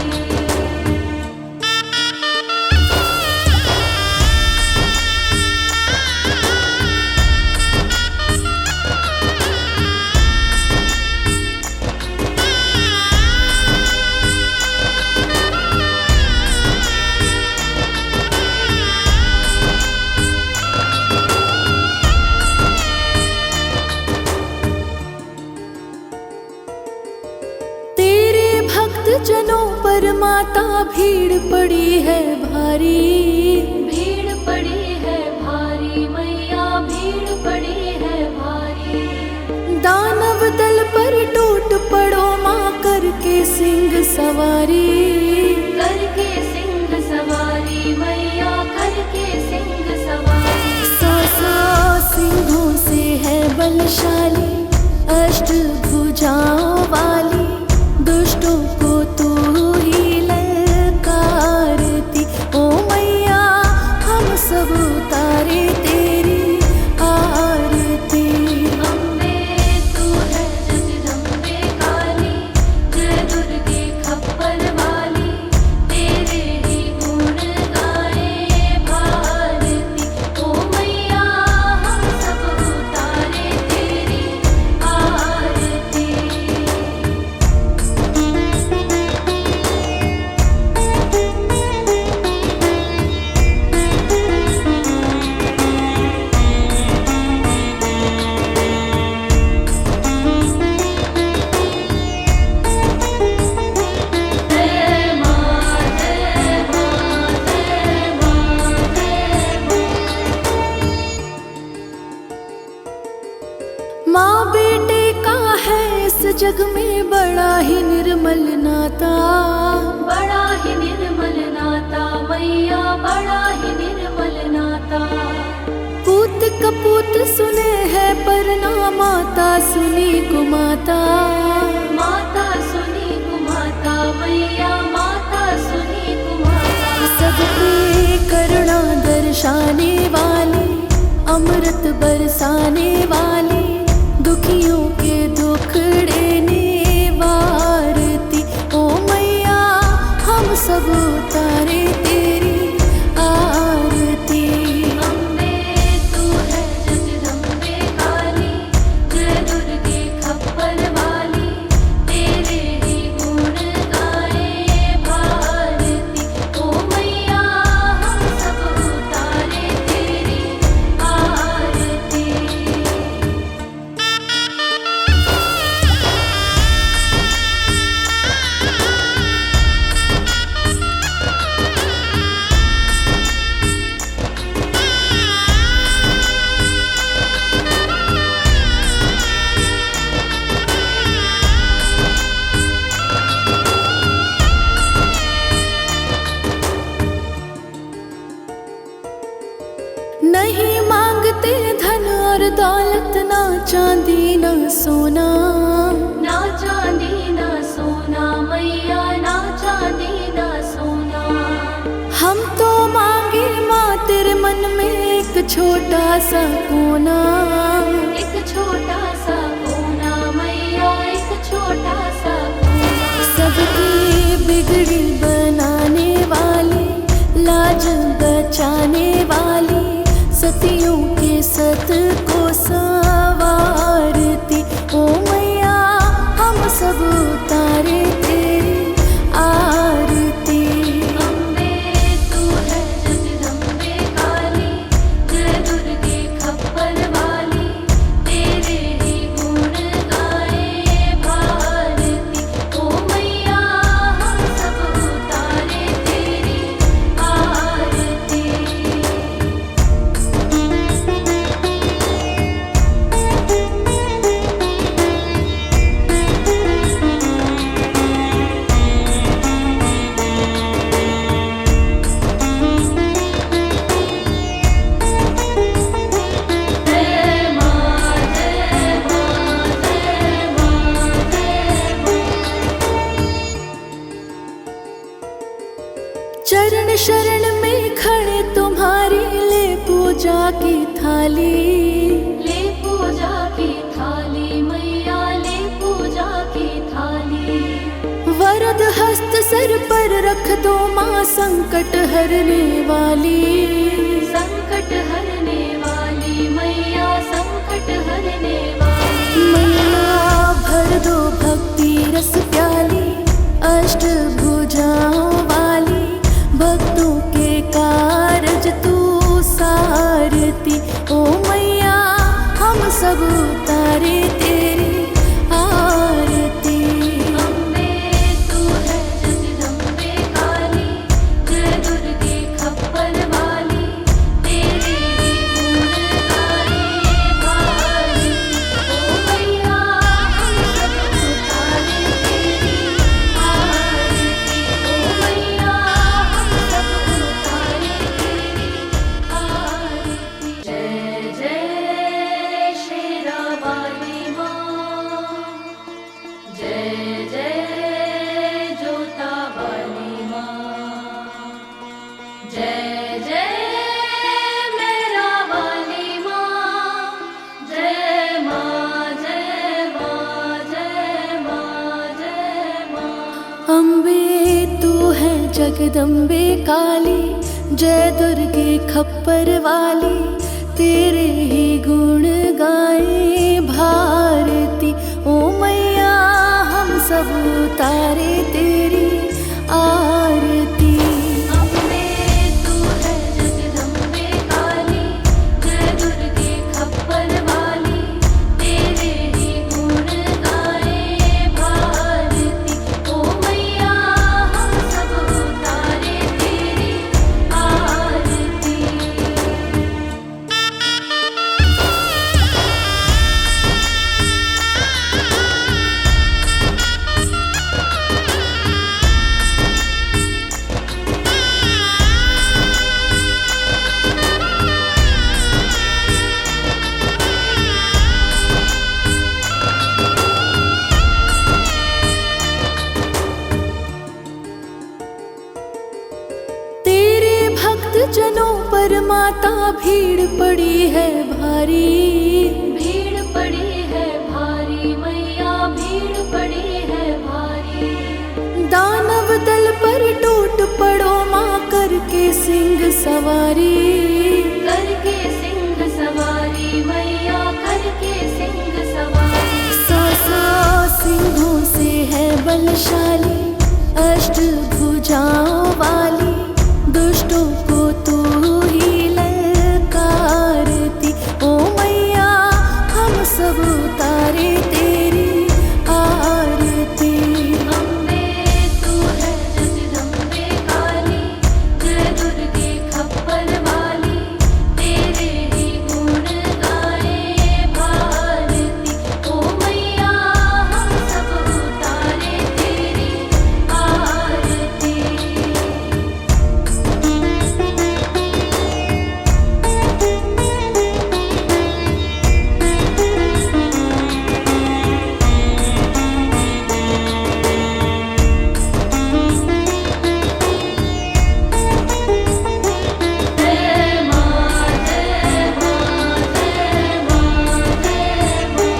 माता भीड़ पड़ी है भारी, भीड़ पड़ी है भारी मैया, भीड़ पड़ी है भारी। दानव दल पर टूट पड़ो माँ करके सिंह सवारी, करके सिंह सवारी मैया, करके सिंह सवारी। सौ सिंहों से है बलशाली, अष्ट भुजाओं वाली, दुष्टों को तू ही ललकारती। ओ मैया हम सब उतारे तेरी आरती। अम्बे तू है जगदम्बे काली, जय दुर्गे खप्पर वाली, तेरे ही गुण गाए भारती। ओ मैया हम सब उतारे तेरी आरती। जय माँ जय माँ जय माँ जय माँ। माँ बेटे का है इस जग में बड़ा ही निर्मल नाता, बड़ा ही निर्मल नाता मैया, बड़ा ही निर्मल नाता। पूत कपूत सुने है पर ना माता सुनी कुमाता। माता सुनी कुमाता मैया, माता सुनी कुमाता। सबकी करुणा दर्शाने वाली, अमृत बरसाने वाली, दुखियों के दुखड़े निवारती। ओ मैया हम सब उतारे तेरी आरती। अम्बे तू है जगदम्बे काली, जय दुर्गे खप्पर वाली, तेरे ही गुण गाए भारती। ओ मैया हम सब उतारे तेरी आरती। नहीं मांगते धन और दौलत, ना चांदी ना सोना, ना चांदी ना सोना मैया, ना चांदी ना सोना। हम तो मांगे माँ तेरे मन में एक छोटा सा कोना। एक छोटा सा कोना मैया, एक छोटा सा कोना। सबकी बिगड़ी बनाने वाली, लाज बचाने वाली, सतियों के सत को संवारती। ओ मैया हम सब उतारे तेरी आरती। अम्बे तू है जगदम्बे काली, जय दुर्गे खप्पर वाली, तेरे ही गुण गाए भारती। ओ मैया हम सब उतारे तेरी आरती। जय माँ जय माँ जय माँ जय माँ। चरण शरण में खड़े तुम्हारी, ले पूजा की थाली। ले पूजा की थाली मैया, ले पूजा की थाली। वरद हस्त सर पर रख दो माँ, संकट हरने वाली। संकट हरने वाली मैया, संकट हरने वाली। मैया भर दो भक्ति रस प्याली, अष्ट भुजाओं वाली, भक्तों के कारज तू सारती। ओ मैया हम सब उतारे तेरी आरती। अम्बे तू है जगदम्बे जगदम्बे काली, जय दुर्गे खप्पर वाली, तेरे ही गुण गाए भारती। ओ मैया हम सब उतारे तेरी आरती। अम्बे तू है जगदम्बे काली, जय दुर्गे खप्पर वाली, तेरे ही गुण गाए भारती। ओ मैया हम सब उतारे तेरी आरती। तेरे भक्त जनों पर माता भीड़ पड़ी है भारी, भीड़ पड़ी है भारी मैया, भीड़ पड़ी है भारी। दानव दल पर टूट पड़ो माँ करके सिंह सवारी। करके सिंह सवारी मैया, करके सिंह सवारी। सौ सिंहों से है बलशाली, अष्ट भुजाओं वाली, दुष्टों को तू ही ललकारती। ओ मैया हम सब उतारे तेरी आरती। अम्बे तू है जगदम्बे काली, जय दुर्गे खप्पर वाली, तेरे ही गुण गाए भारती। ओ मैया हम सब उतारे तेरी आरती। जय माँ जय माँ जय माँ जय माँ।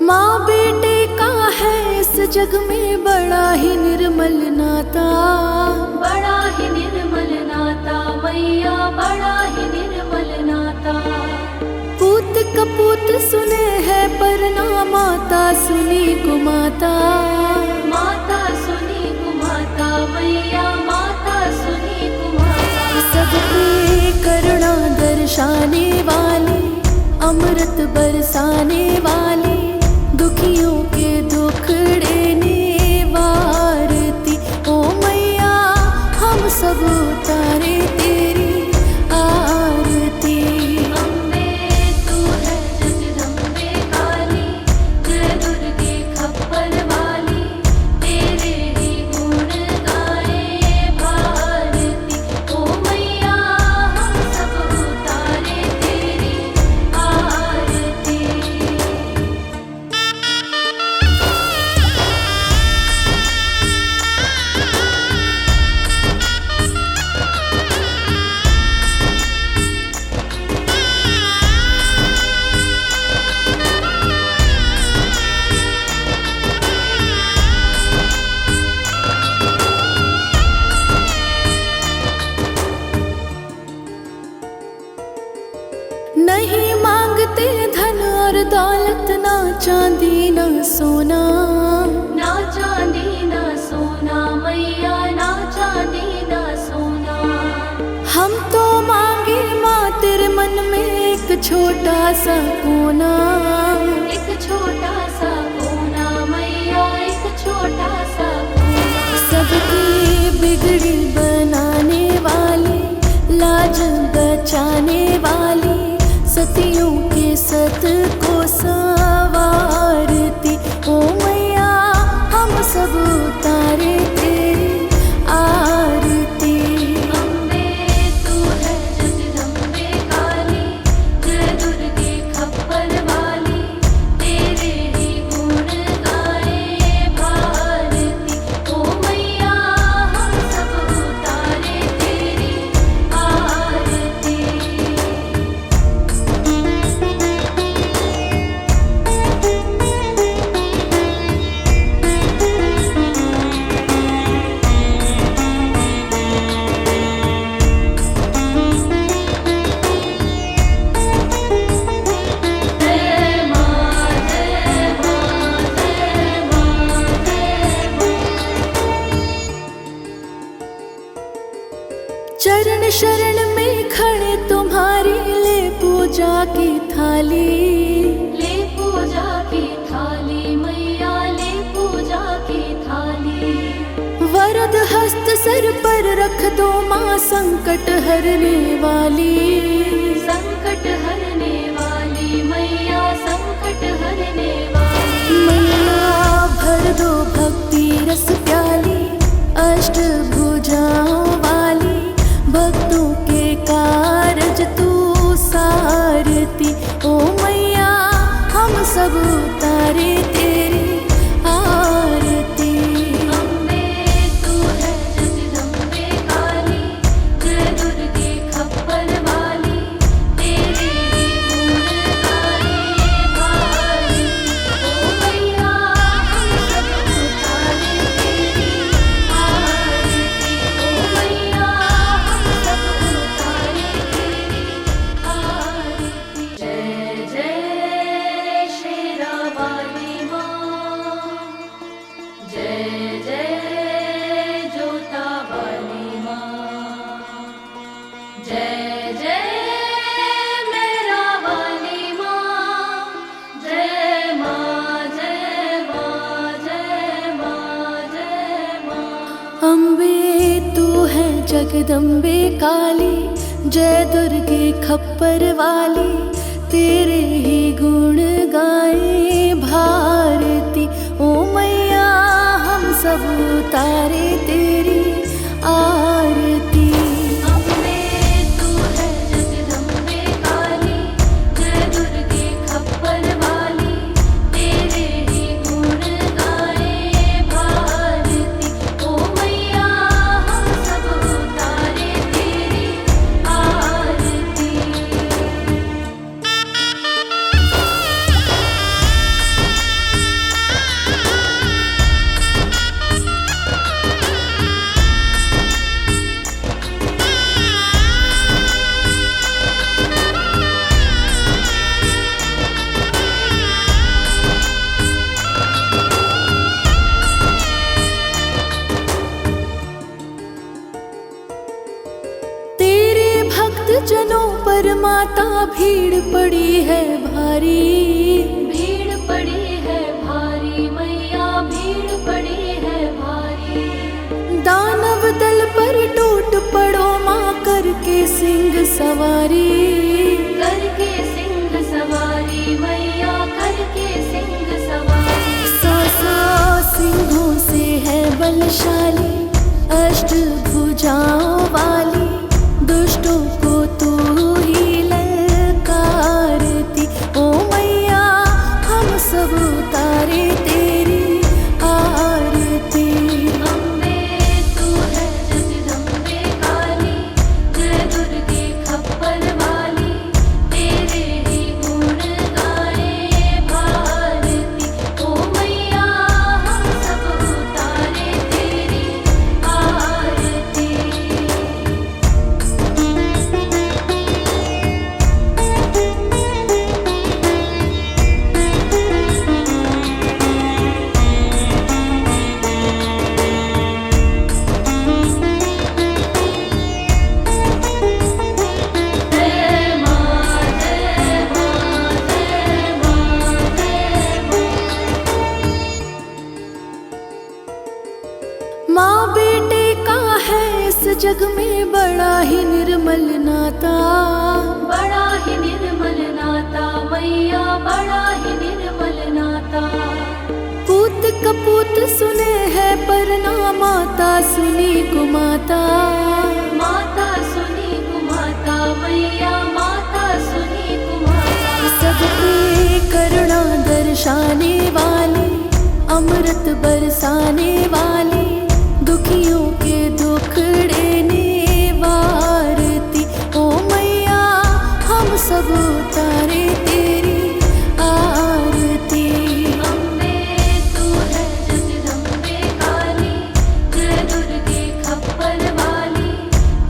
माँ बेटे का है इस जग में बड़ा ही निर्मल नाता। बड़ा ही निर्मल नाता मैया, बड़ा ही निर्मल नाता। पूत कपूत सुने है पर ना माता सुनी कुमाता। माता सुनी कुमाता मैया, माता सुनी कुमाता। सबकी करुणा दर्शाने वाली, अमृत बरसाने वाली, दुखियों के दुखड़े निवारती। ओ मैया हम सब उतारे तेरी आरती। अम्बे तू है जगदम्बे काली, जय दुर्गे खप्पर वाली, तेरे ही गुण गाए भारती। ओ मैया हम सब उतारे तेरी आरती। नहीं मांगते धन और दौलत, ना चांदी ना सोना। ना चांदी ना सोना मैया, ना चांदी ना सोना। हम तो मांगे माँ तेरे मन में एक छोटा सा कोना। एक छोटा सा कोना मैया, एक छोटा सा कोना। सबकी बिगड़ी बनाने वाली, लाज बचाने वाली, सतियों के सत को संवारती। ओ मैया हम सब उतारे तेरी आरती। अम्बे तू है जगदम्बे काली, जय दुर्गे खप्पर वाली, तेरे ही गुण गाए भारती। ओ मैया हम सब उतारे तेरी आरती। वाली। ले पूजा की थाली मैया ले पूजा की थाली। वरद हस्त सर पर रख दो माँ संकट हरने वाली। संकट हरने वाली मैया संकट हरने वाली। मैया भर दो भक्ति रस प्याली अष्टभुजाओं वाली। भक्तों के कारज तू सारती ओ मैया हम सब उतारे तेरी आरती। अम्बे तू है जगदम्बे काली जय दुर्गे खप्पर वाली। तेरे ही गुण गाए भारी ओ मैया हम सब उतारे तेरी आरती। ओ मैया हम सब उतारे तेरी आरती। जय जय शेरा वाली माँ। जय जय जोता वाली माँ। जय जय मेरा वाली माँ। जय माँ जय माँ जय माँ जय माँ। अम्बे तू है जगदम्बे काली जय दुर्गे खप्पर वाली। तेरे ही गुण गाए भारती ओ मैया हम सब उतारे तेरी आरती। अम्बे तू है जगदम्बे काली जय दुर्गे खप्पर वाली। तेरे ही गुण गाए भारती ओ मैया हम सब उतारे तेरी आरती। तेरे भक्त जनों पर माता भीड़ पड़ी है भारी। भीड़ पड़ी है भारी मैया भीड़ पड़ी है भारी। दानव दल पर टूट पड़ो माँ करके सिंह सवारी। करके सिंह सवारी मैया करके सिंह सवारी। सौ सिंहों से है बलशाली अष्टभुजाओं वाली। दुष्टों को तू ही ललकारती ओ मैया हम सब उतारे तेरी आरती। अम्बे तू है जगदम्बे काली जय दुर्गे खप्पर वाली। तेरे ही गुण गाए भारती ओ मैया हम सब उतारे तेरी आरती। जय माँ जय माँ जय माँ जय माँ। माँ बेटे का है इस जग में बड़ा ही निर्मल नाता। बड़ा ही निर्मल नाता मैया बड़ा ही निर्मल नाता। पूत कपूत सुने है पर ना माता सुनी कुमाता। माता सुनी कुमाता मैया माता सुनी कुमाता। सब पे करुणा दर्शाने वाली अमृत बरसाने वाली। दुखियों के दुखड़े वारती ओ मैया हम सब उतारे तेरी आरती। अम्बे तू है जगदम्बे काली जय दुर्गे खप्पर वाली।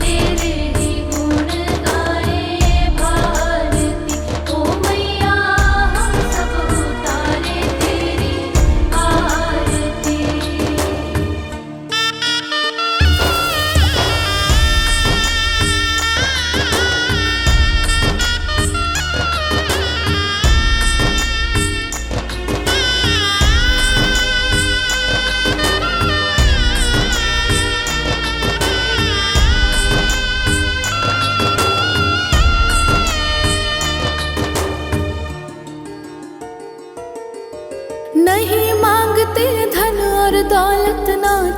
तेरे ही गुण गाए भारती ओ मैया हम सब उतारे तेरी आरती।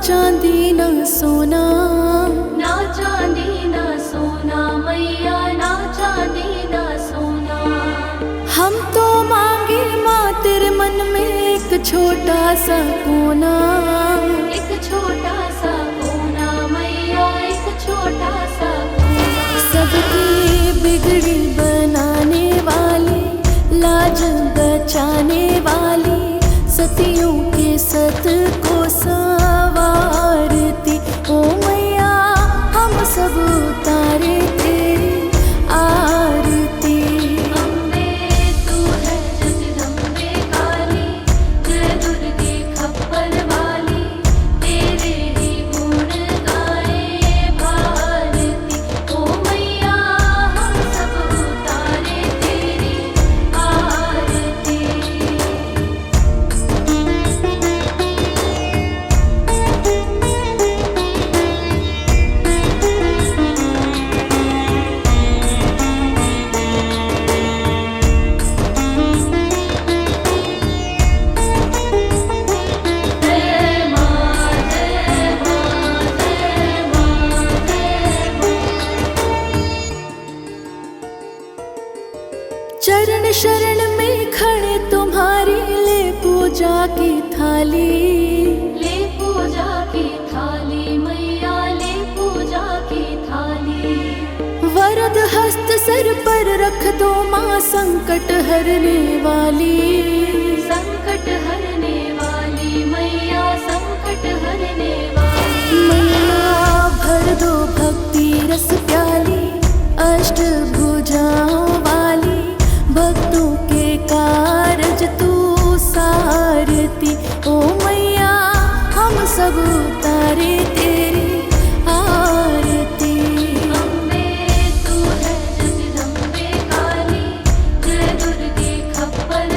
चांदी ना सोना, ना चांदी ना सोना मैया, ना चांदी ना सोना। हम तो मांगे माँ तेरे मन में एक छोटा सा कोना, एक छोटा सा कोना मैया, एक छोटा सा कोना। सबकी बिगड़ी बनाने वाली, लाज बचाने वाली, सतियों के सत को संवारती ओ मैया, हम सब उतारे तेरी आरती। अम्बे तू है जगदम्बे काली, जय दुर्गे खप्पर वाली, तेरे ही गुण गाए भारती। ओ मैया हम सब उतारे तेरी आरती। जय माँ जय माँ जय माँ जय माँ। चरण शरण में खड़े तुम्हारी, ले पूजा की थाली, ले पूजा की थाली मैया, ले पूजा की थाली। वरद हस्त सर पर रख दो माँ, संकट हरने वाली। संकट हरने वाली मैया, संकट हरने वाली। मैया भर दो भक्ति रस प्याली, अष्ट भुजाओं वाली, भक्तों के कारज तू सारती ओ मैया, हम सब उतारे तेरी आरती। अम्बे तू है जगदम्बे काली, जय दुर्गे खप्पर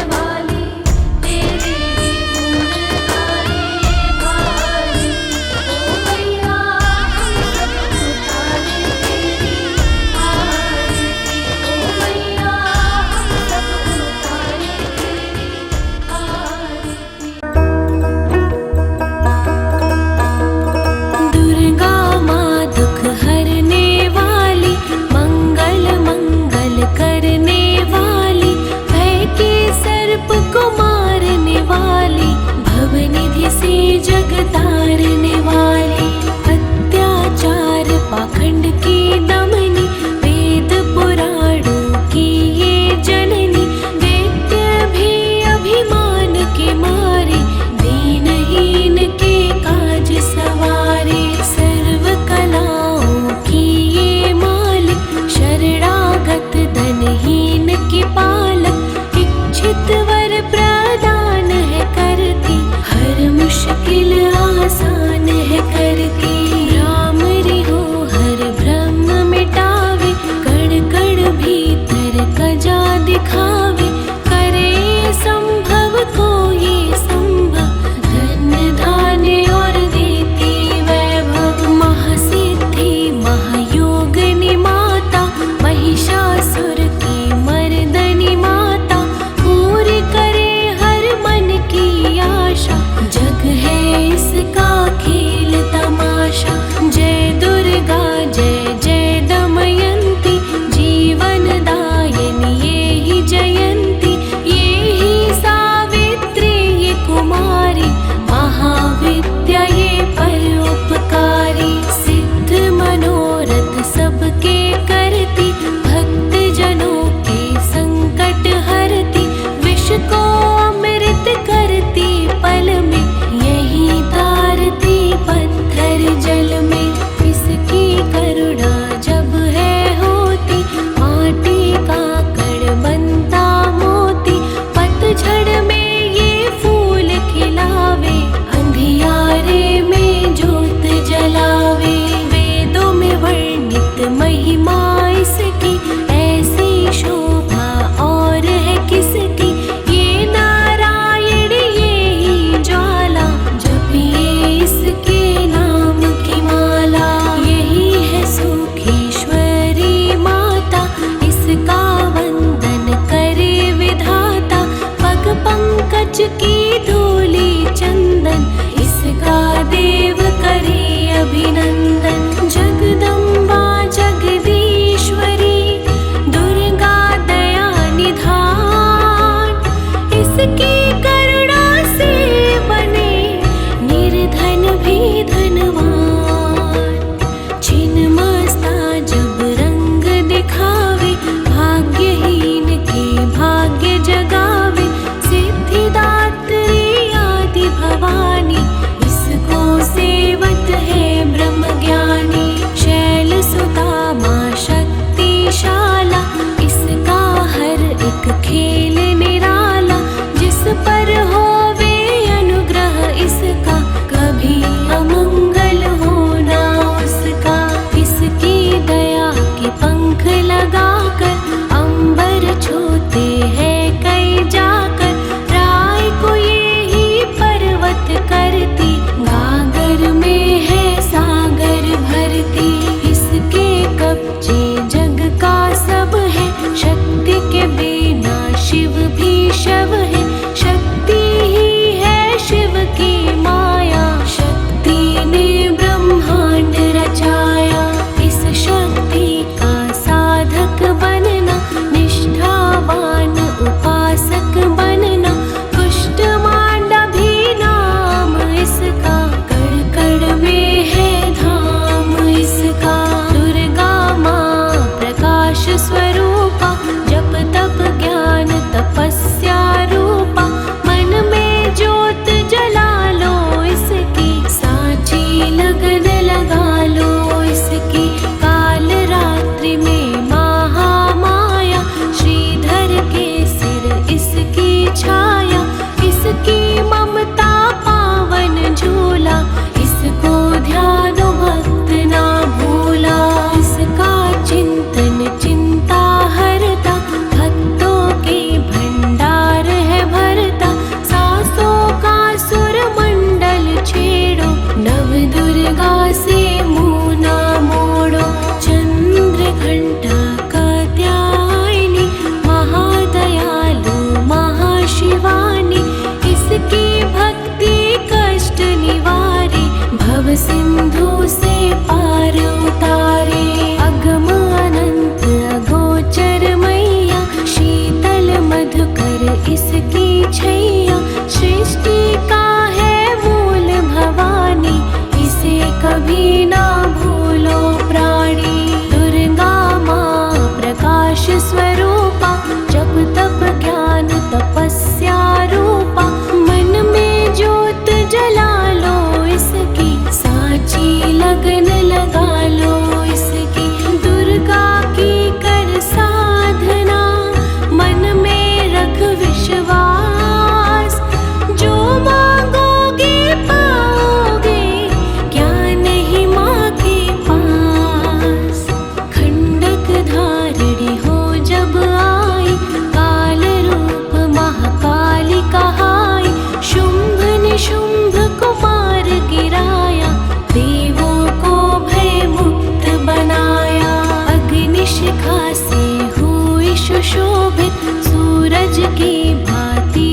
सिंधु से पार उतारे। अगम अनंत अगोचर मैया, शीतल मधुकर इसकी छैया। सृष्टि का है मूल भवानी, इसे कभी ना भूलो प्राणी। दुर्गा माँ प्रकाश स्वरूपा, जप तप ज्ञान तपस्या रूपा। मन में ज्योत जला लो इसकी, साची लगन लगा लो इसकी। दुर्गा की कर साधना, मन में रख विश्वास। जो मांगोगे पाओगे, ज्ञान ही माँ के पास। खंडक धारिणी हो जब आई, काल रूप महाकाली कहाई। शुंभ निशुंभ को मार गिराया, देवों को भय मुक्त बनाया। अग्निशिखा से हुई सुशोभित, सूरज की भांति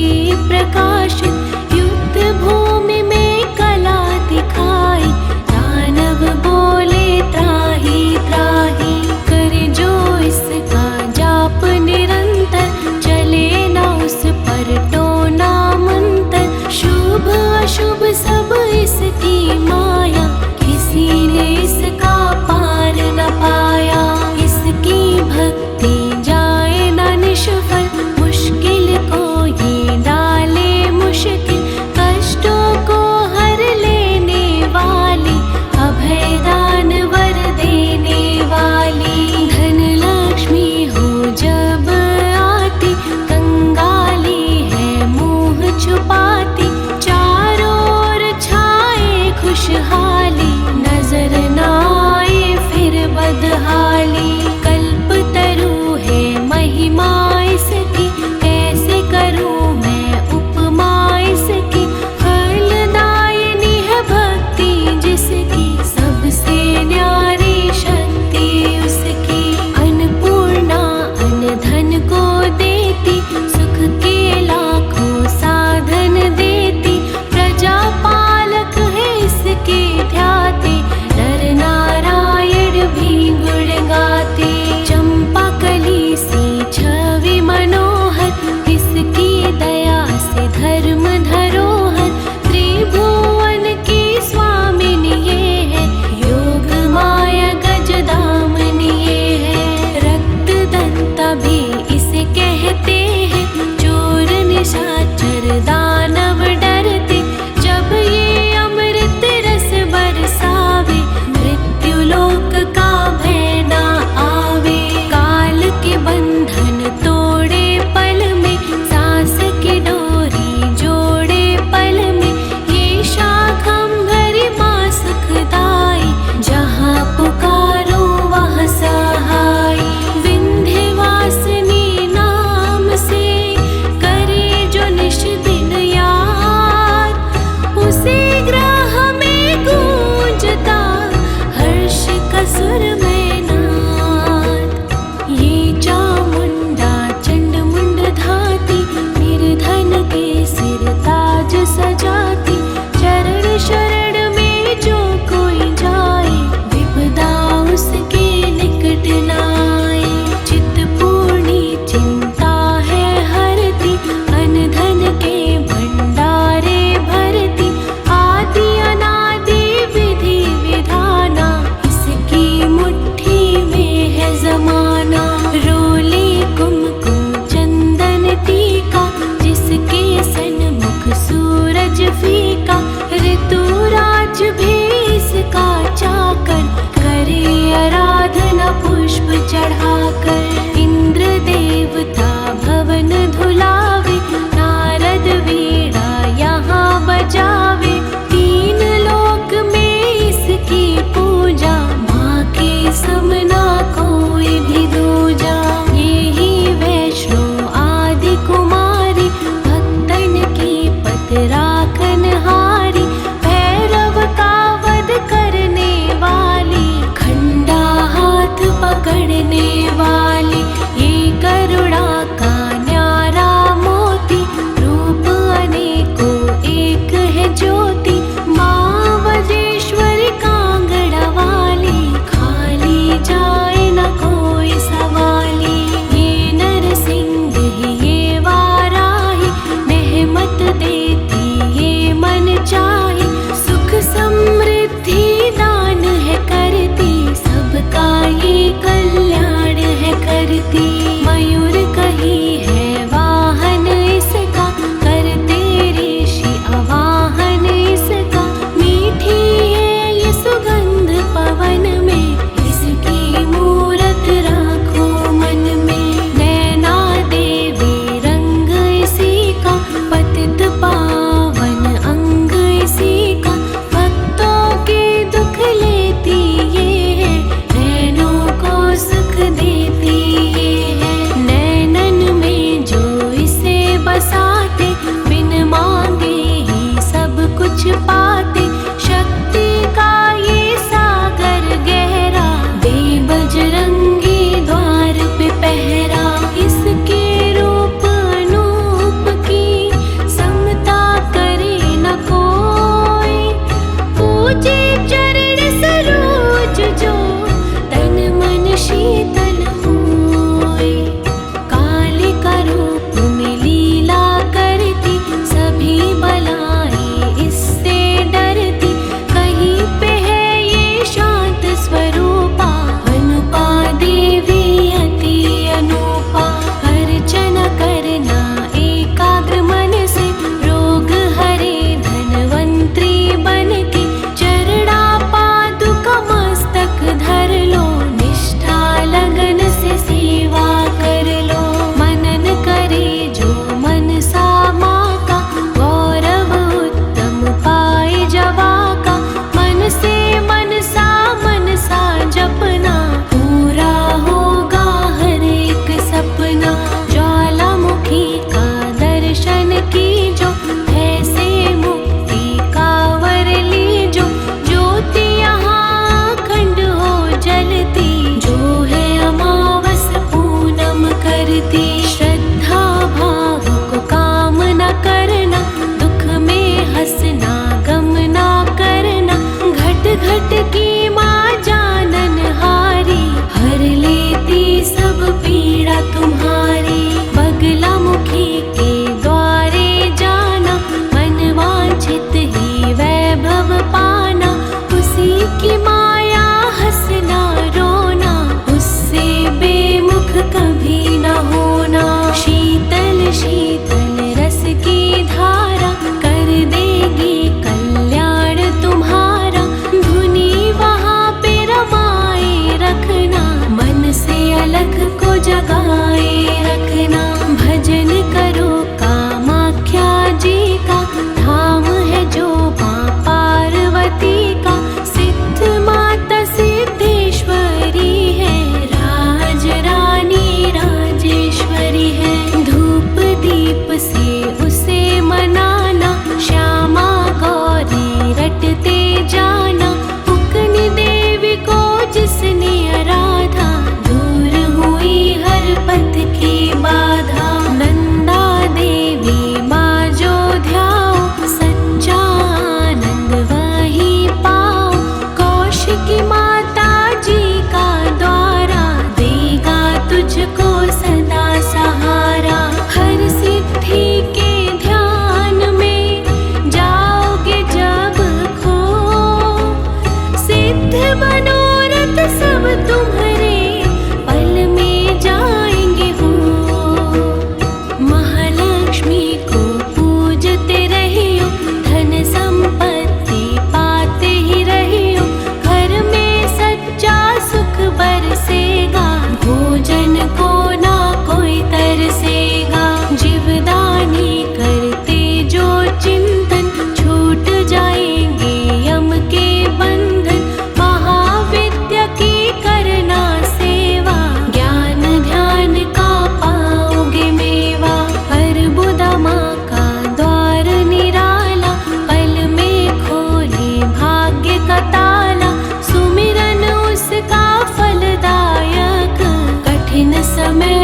प्रकाशित। युद्ध भूमि में कला दिखाई, दानव बोले त्राहि त्राहि। करे जो इसका जाप निरंतर, चले ना उस पर टोना मंतर। शुभ अशुभ सब इसकी माया, किसी ने इसका पार न पाया। इसकी भक्ति जाए ना निष्फल, मुश्किल को ये डाले मुश्किल। कष्टों को हर लेने वाली, अभय दान वर देने वाली। धन लक्ष्मी हो जब आती, कंगाली है मुँह छुपाती। चारों ओर छाए खुशहाली, नजर न आए फिर बदहाली। कल्प तरु है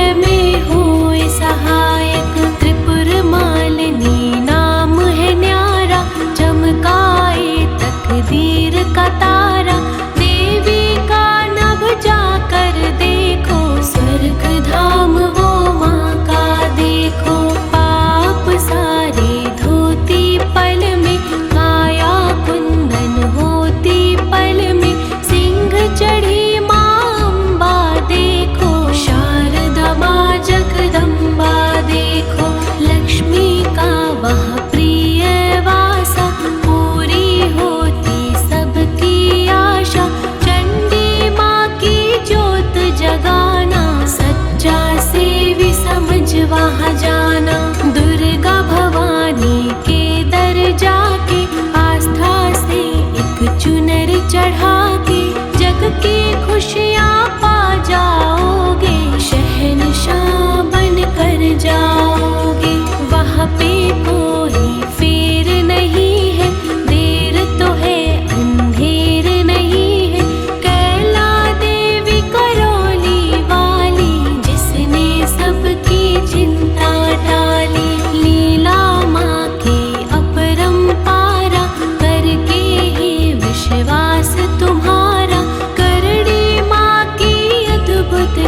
भय में होए सहायक, त्रिपुर मालिनी नाम है न्यारा, चमकाए तकदीर का तारा। देवी का नभ जाकर देखो, स्वर्ग धाम वो माँ का देखो। पाप सारे धोती पल में, काया कुंदन होती पल में, सिंह चढ़ी माँ अम्बा देखो, शारदा माँ जगदम्बा देखो। लक्ष्मी का वह प्रिय वासा, पूरी होती सबकी आशा। चंडी माँ की ज्योत जगाना, सच्चा सेवी समझ वहाँ जाना। दुर्गा भवानी के दर जाके, आस्था से एक चुनर चढ़ा के, जग की खुशियाँ पा जाओगे, शहंशाह बन कर जाओगे। वहाँ पे कोई फेर नहीं है, देर तो है अंधेर नहीं है। कैला देवी करौली वाली, जिसने सबकी चिंता टाली। लीला माँ की अपरंपारा, करके ही विश्वास तुम्हारा। करणी माँ की अद्भुत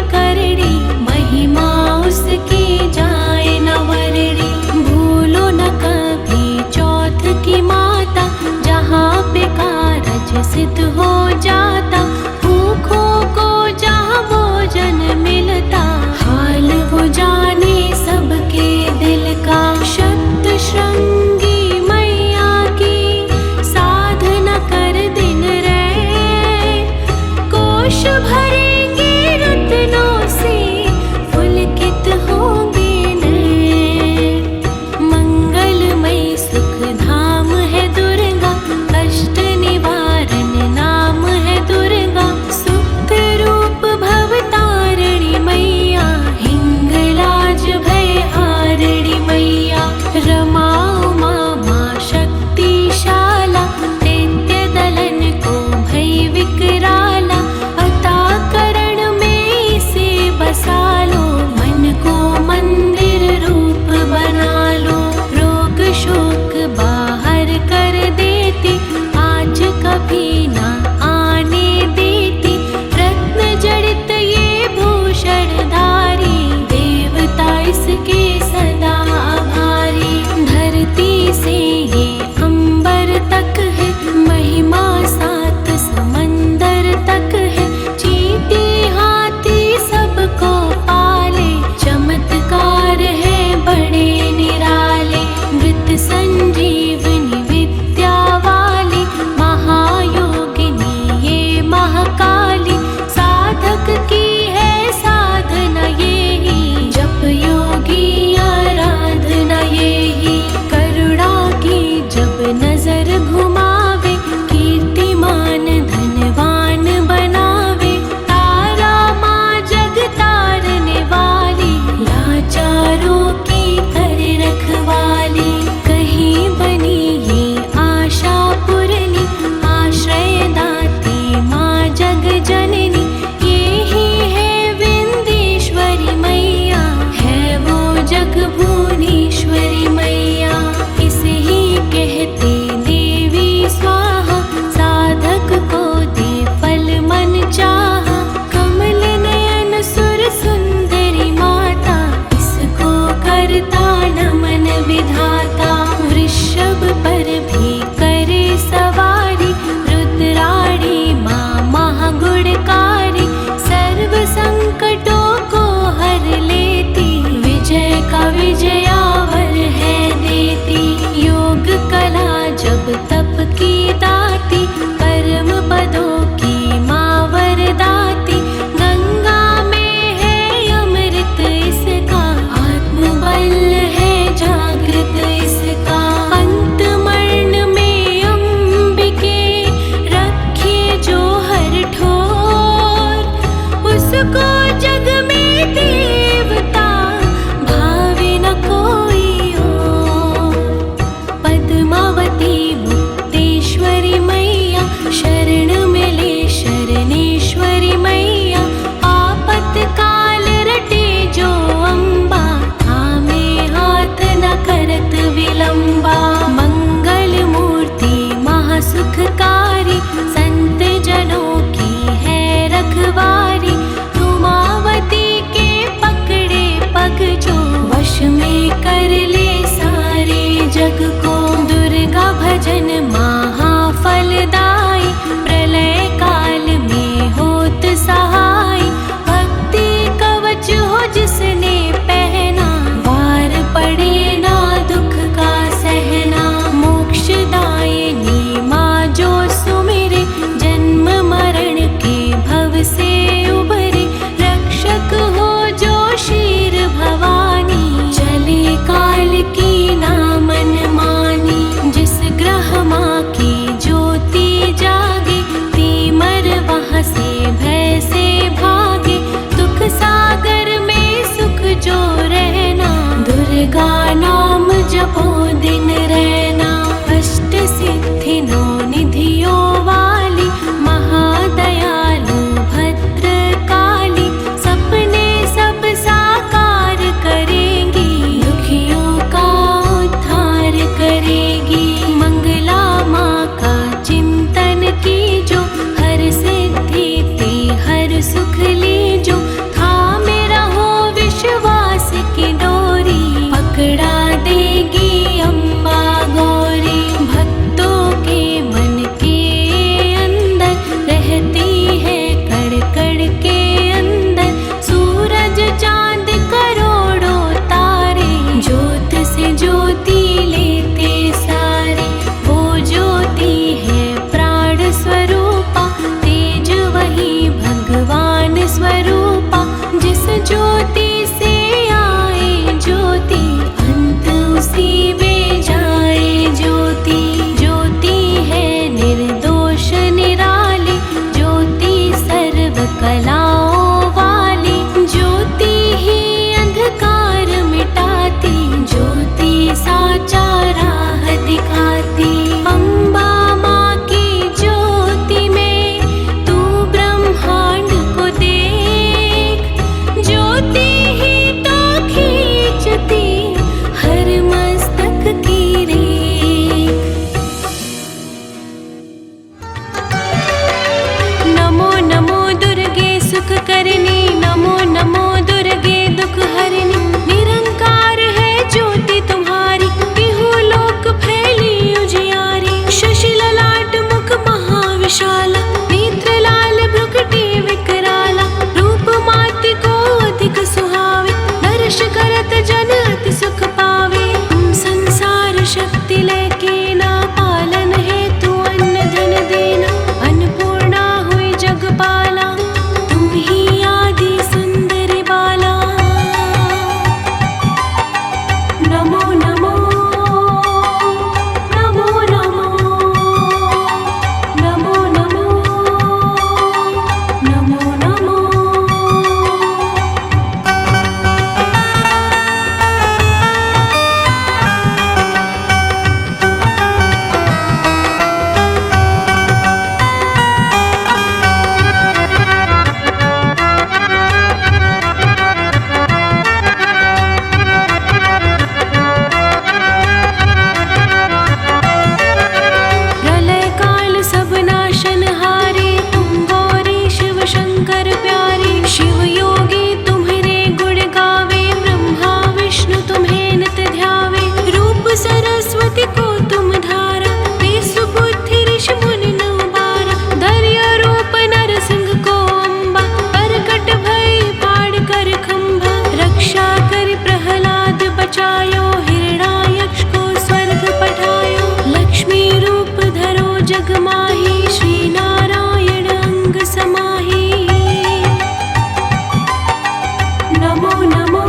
नमो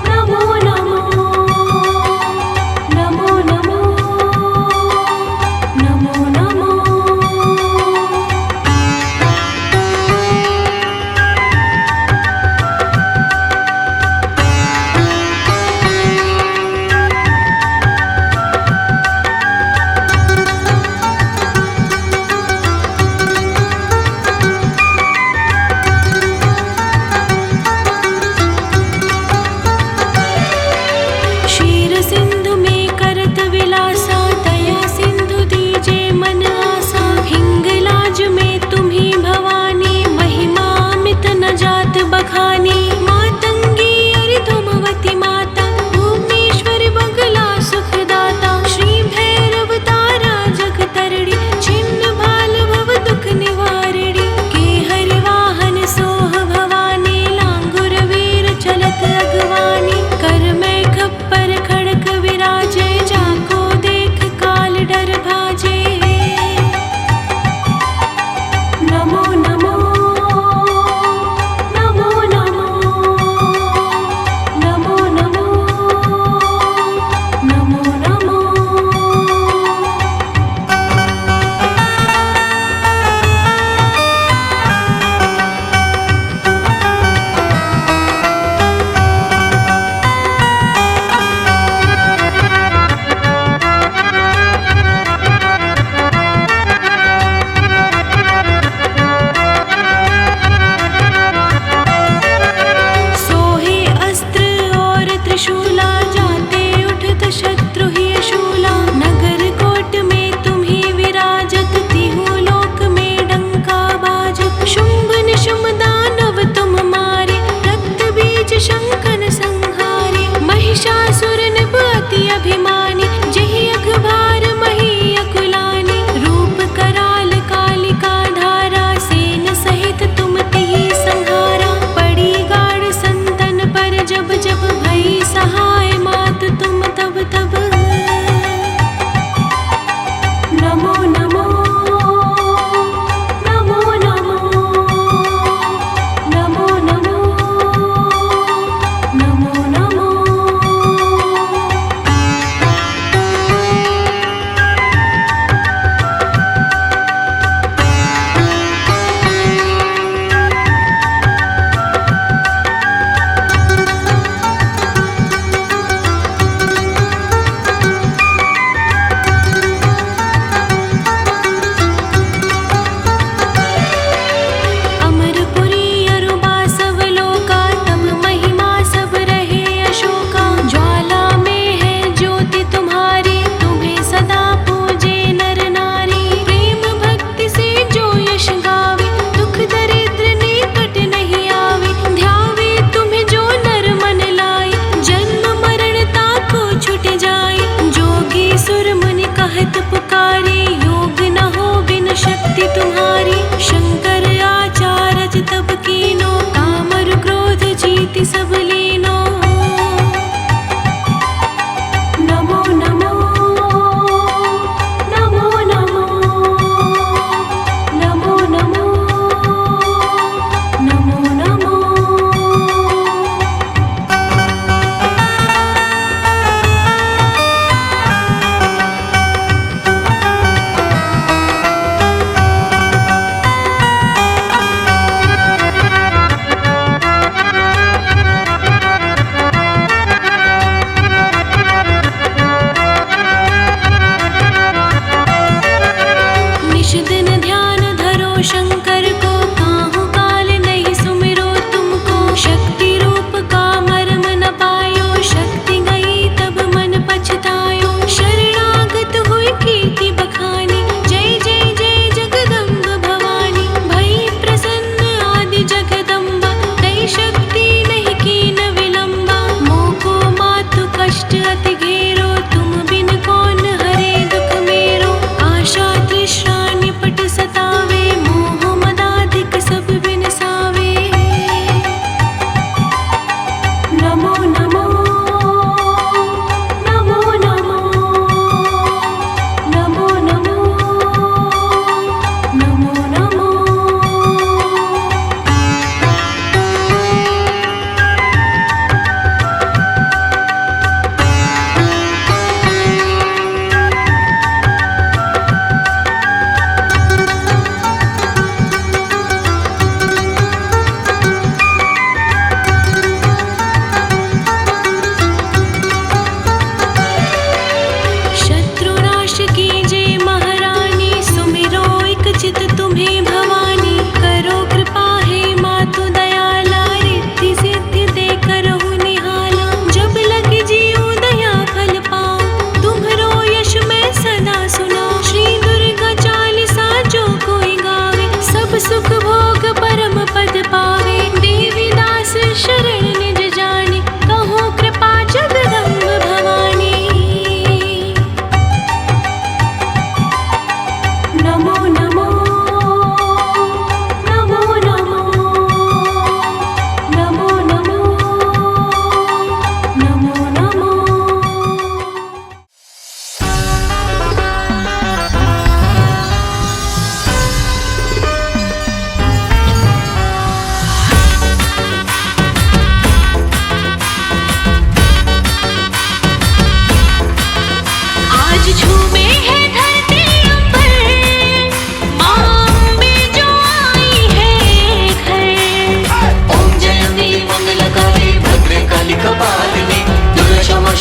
नमो नमो नमो नमो नमो नमो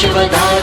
शिवधाम